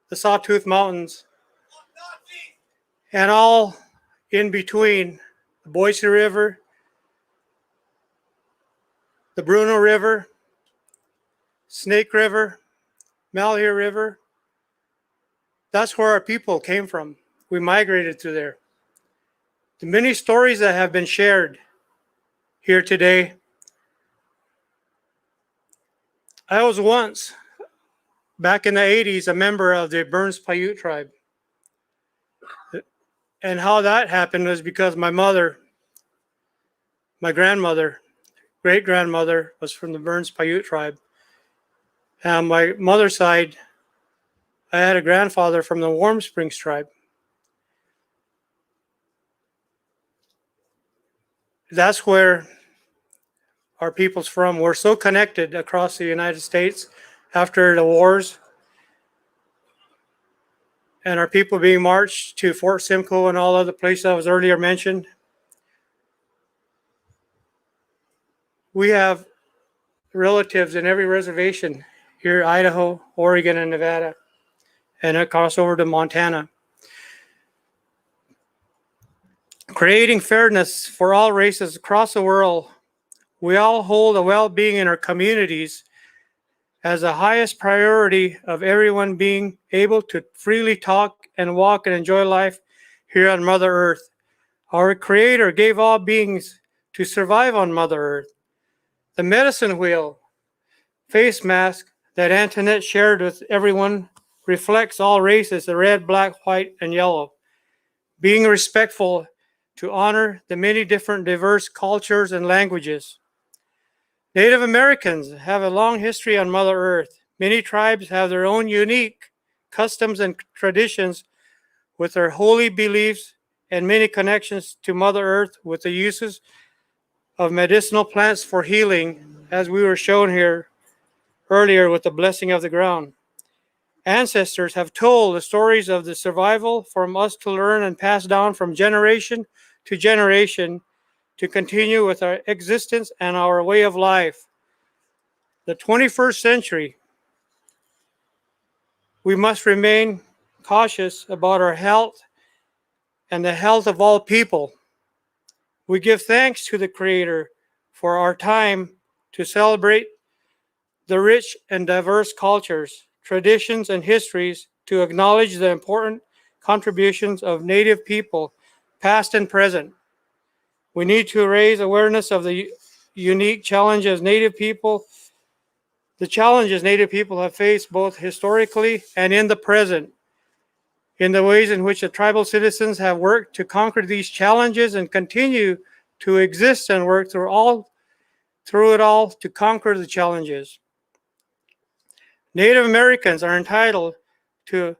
L: the Sawtooth Mountains, and all in between, the Boise River, the Bruno River, Snake River, Malheur River. That's where our people came from. We migrated through there. The many stories that have been shared here today. I was once, back in the 80s, a member of the Burns Paiute tribe. And how that happened was because my mother, my grandmother, great-grandmother was from the Burns Paiute tribe. And on my mother's side, I had a grandfather from the Warm Springs tribe. that's where our people's from. We're so connected across the United States after the wars, and our people being marched to Fort Simcoe and all other places that was earlier mentioned. We have relatives in every reservation here, Idaho, Oregon, and Nevada, and across over to Montana. Creating fairness for all races across the world, we all hold the well-being in our communities as the highest priority of everyone being able to freely talk and walk and enjoy life here on Mother Earth. Our Creator gave all beings to survive on Mother Earth. The medicine wheel face mask that Antoinette shared with everyone reflects all races, the red, black, white, and yellow. Being respectful to honor the many different diverse cultures and languages. Native Americans have a long history on Mother Earth. Many tribes have their own unique customs and traditions with their holy beliefs and many connections to Mother Earth with the uses of medicinal plants for healing, as we were shown here earlier with the blessing of the ground. Ancestors have told the stories of the survival for us to learn and pass down from generation to generation to continue with our existence and our way of life. The 21st century, we must remain cautious about our health and the health of all people. We give thanks to the Creator for our time to celebrate the rich and diverse cultures, traditions, and histories, to acknowledge the important contributions of Native people, past and present. We need to raise awareness of the unique challenges Native people have faced both historically and in the present, in the ways in which the tribal citizens have worked to conquer these challenges and continue to exist and work through it all to conquer the challenges. Native Americans are entitled to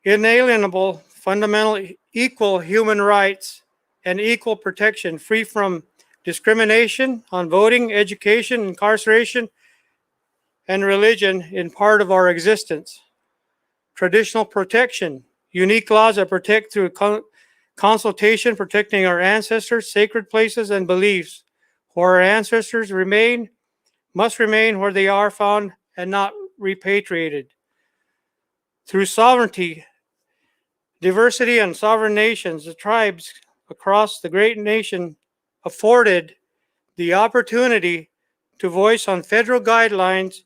L: inalienable, fundamental, equal human rights and equal protection, free from discrimination on voting, education, incarceration, and religion in part of our existence. Traditional protection, unique laws that protect through consultation, protecting our ancestors, sacred places, and beliefs, where our ancestors must remain where they are found and not repatriated. Through sovereignty, diversity, and sovereign nations, the tribes across the great nation afforded the opportunity to voice on federal guidelines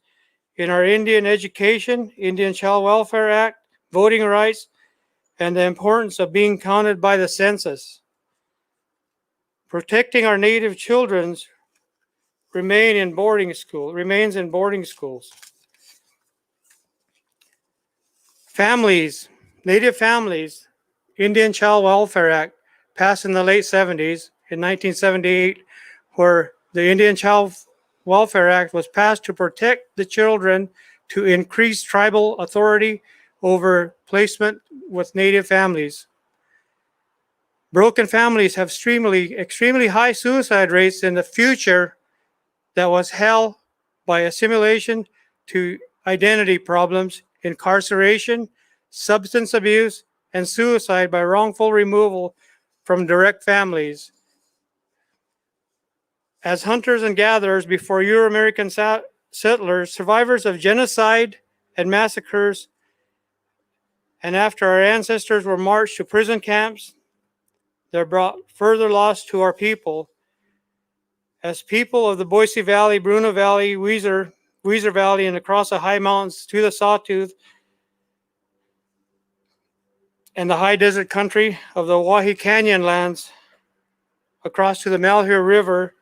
L: in our Indian Education, Indian Child Welfare Act, voting rights, and the importance of being counted by the census. Protecting our Native children remains in boarding schools. Families, Native families, Indian Child Welfare Act passed in the late 70s, in 1978, where the Indian Child Welfare Act was passed to protect the children, to increase tribal authority over placement with Native families. Broken families have extremely high suicide rates in the future that was held by assimilation to identity problems, incarceration, substance abuse, and suicide by wrongful removal from direct families. As hunters and gatherers before Euro-American settlers, survivors of genocide and massacres, and after our ancestors were marched to prison camps, they brought further loss to our people. As people of the Boise Valley, Bruno Valley, Weiser Valley, and across the high mountains to the Sawtooth and the high desert country of the Oahe Canyon lands, across to the Malheur River,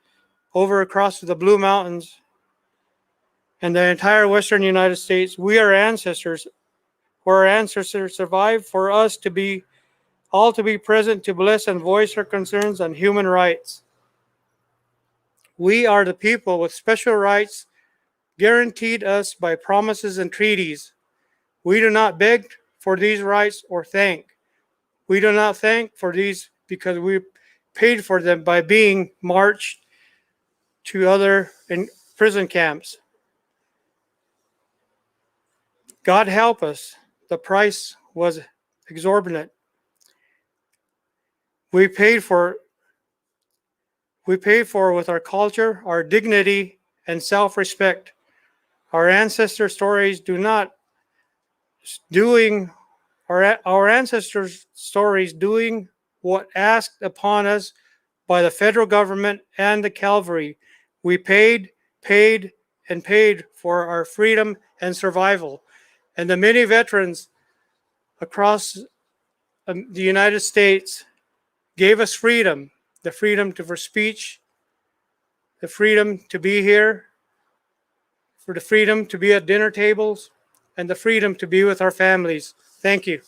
L: over across to the Blue Mountains, and the entire western United States, we are ancestors, where our ancestors survived for us to be present to bless and voice our concerns on human rights. We are the people with special rights guaranteed us by promises and treaties. We do not beg for these rights or thank. We do not thank for these because we paid for them by being marched to other prison camps. God help us, the price was exorbitant. We paid for with our culture, our dignity, and self-respect. Our ancestor stories our ancestors' stories doing what asked upon us by the federal government and the cavalry. We paid, and paid for our freedom and survival. And the many veterans across the United States gave us freedom, the freedom for speech, the freedom to be here, for the freedom to be at dinner tables, and the freedom to be with our families. Thank you.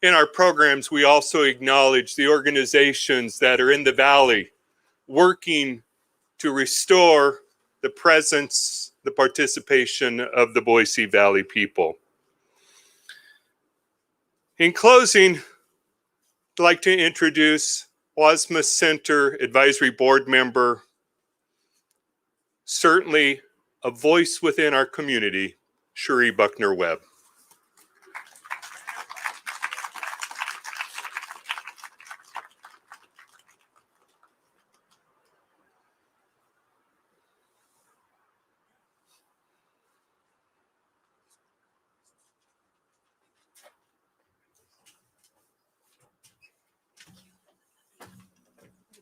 D: In our programs, we also acknowledge the organizations that are in the Valley working to restore the presence, the participation of the Boise Valley people. In closing, I'd like to introduce Wassmuth Center Advisory Board member, certainly a voice within our community, Cherie Buckner-Webb.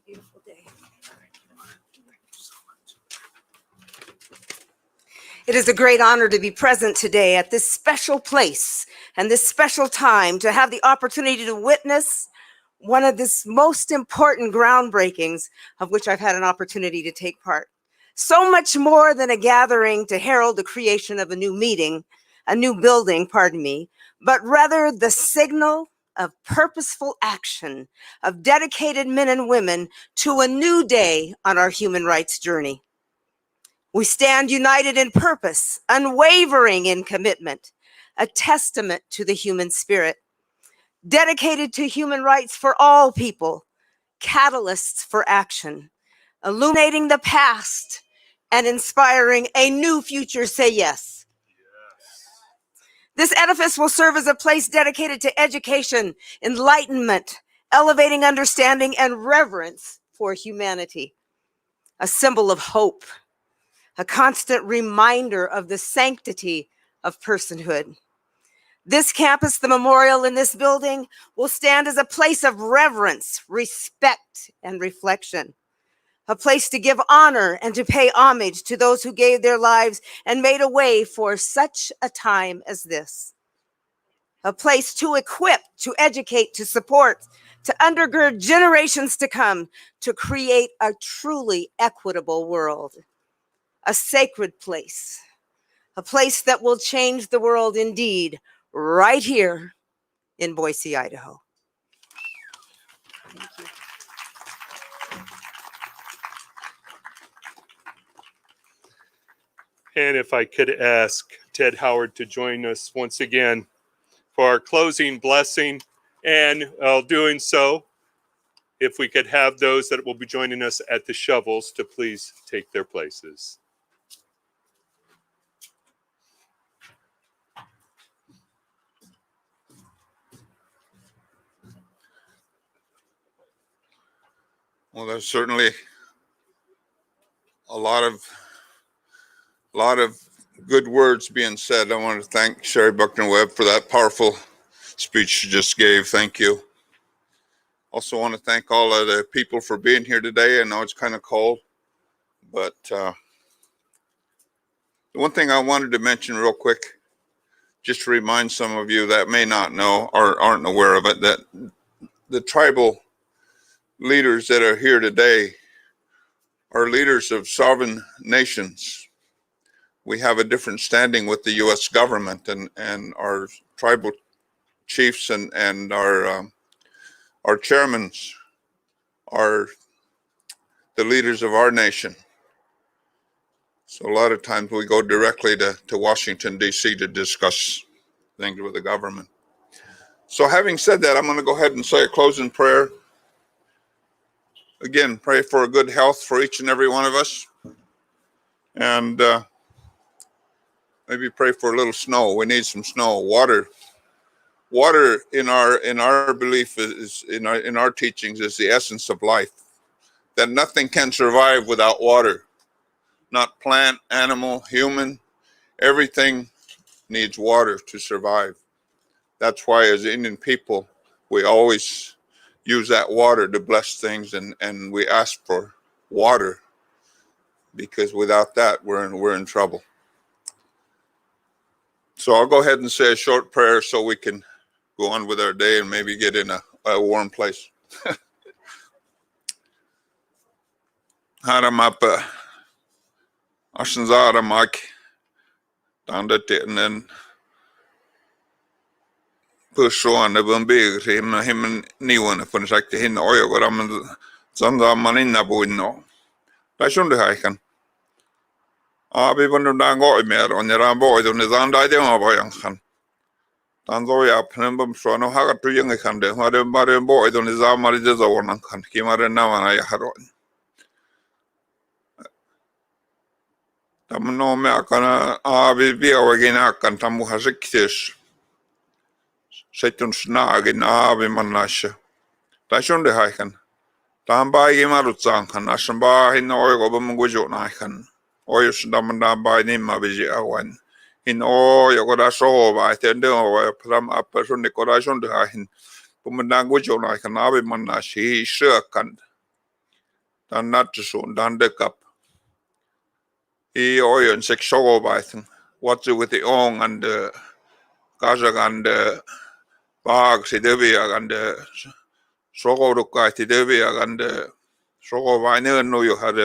M: Beautiful day. It is a great honor to be present today at this special place and this special time to have the opportunity to witness one of the most important groundbreakings of which I've had an opportunity to take part. So much more than a gathering to herald the creation of a new building, but rather the signal of purposeful action of dedicated men and women to a new day on our human rights journey. We stand united in purpose, unwavering in commitment, a testament to the human spirit, dedicated to human rights for all people, catalysts for action, illuminating the past and inspiring a new future. Say yes. This edifice will serve as a place dedicated to education, enlightenment, elevating understanding, and reverence for humanity. A symbol of hope, a constant reminder of the sanctity of personhood. This campus, the memorial in this building, will stand as a place of reverence, respect, and reflection. A place to give honor and to pay homage to those who gave their lives and made a way for such a time as this. A place to equip, to educate, to support, to undergird generations to come, to create a truly equitable world. A sacred place, a place that will change the world indeed, right here in Boise, Idaho. Thank you.
D: And if I could ask Ted Howard to join us once again for our closing blessing. And while doing so, if we could have those that will be joining us at the shovels to please take their places.
F: Well, there's certainly a lot of good words being said. I want to thank Cherie Buckner-Webb for that powerful speech she just gave. Thank you. Also want to thank all of the people for being here today. I know it's kind of cold, but the one thing I wanted to mention real quick, just to remind some of you that may not know or aren't aware of it, that the tribal leaders that are here today are leaders of sovereign nations. We have a different standing with the U.S. government, and our tribal chiefs and our chairmen are the leaders of our nation. So a lot of times we go directly to Washington, D.C. to discuss things with the government. So having said that, I'm going to go ahead and say a closing prayer. Again, pray for a good health for each and every one of us. And maybe pray for a little snow. We need some snow, water. Water in our belief is in our teachings is the essence of life. That nothing can survive without water. Not plant, animal, human, everything needs water to survive. That's why as Indian people, we always use that water to bless things, and we ask for water, because without that we're in trouble. So I'll go ahead and say a short prayer so we can go on with our day and maybe get in a warm place. Haramapa Ashanzara Mike Dandatinan Pushuan the Bumbig him and Niwan for the fact to him oil what I'm Zanda Manina Buino. I shouldn't have can. I'll be one of the Goimer on your boy on the Zanda Boyankan. Tanzoya Pembum Sono Haga to young Kande, Madame Boy on his armory design, Kimara Naman I had on. Tamno me akana vi awagina kan tamu hasiktis. Setun snagin manasha. Tashunde haikan. Tamba yimarutsan kan asamba hin oyo bamungujo naikan. Oyo sundamanda by nimma viji awan. In oyo goda so by tende oyo pram aperson decoration de hain. Pumandangujo naikan abi manashi shirkan. Dan natsun dan dekap. I oyo and six sogo biten. What's it with the ong and the Kazak and the Bag Sidevia and the Sogo Rukai Tidevia and the Sogo Viner no you had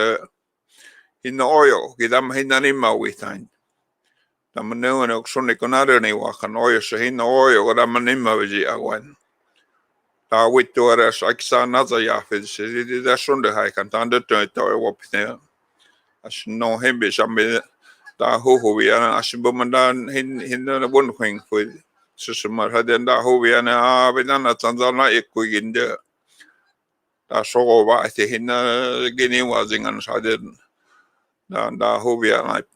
F: in the oil, Gidam Hinanima with time. Tamano and Oxoniconada ni wakan oil, so in the oil, what Amanima with the Awan. Ta with to us, I saw another Yafis, it is a Sunday hike and under to wop there. As no him be some da who we are as bumandan in the one thing for Susumar had then da who we are now with an Tanzana equin there. Da so over I think in Guinea was in and so I didn't. Da who we are like.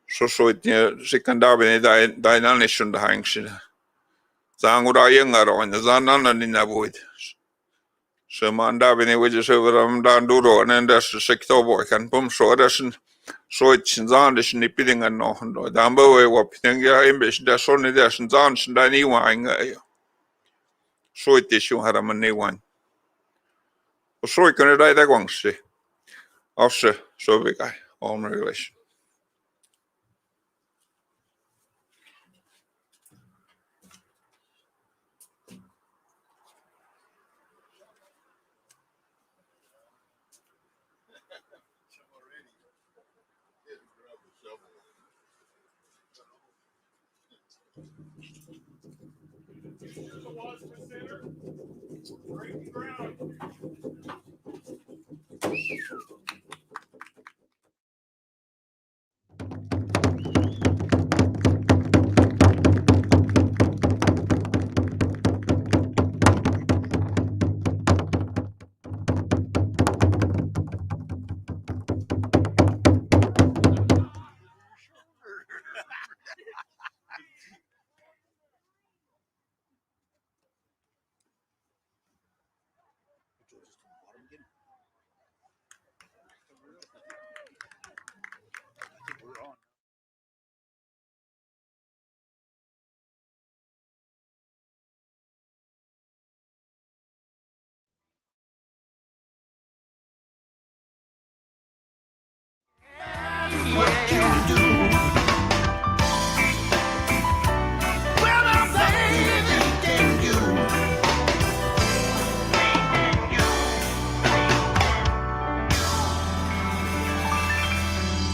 F: So it second dynamic hangs. Zanguda younger on the Zanan in the wood. So Mandabini, which is over down Duro, and then that's the sector boy can boom so doesn't. So it's in Zandish nipping and no, down below what Pinga Imbish, there's only there's in Zansh and anyone. So it is you had a money one. So you can write that one, see. Also, so big guy, all my relation.
G: The Wassmuth Center, breaking ground.
B: What you do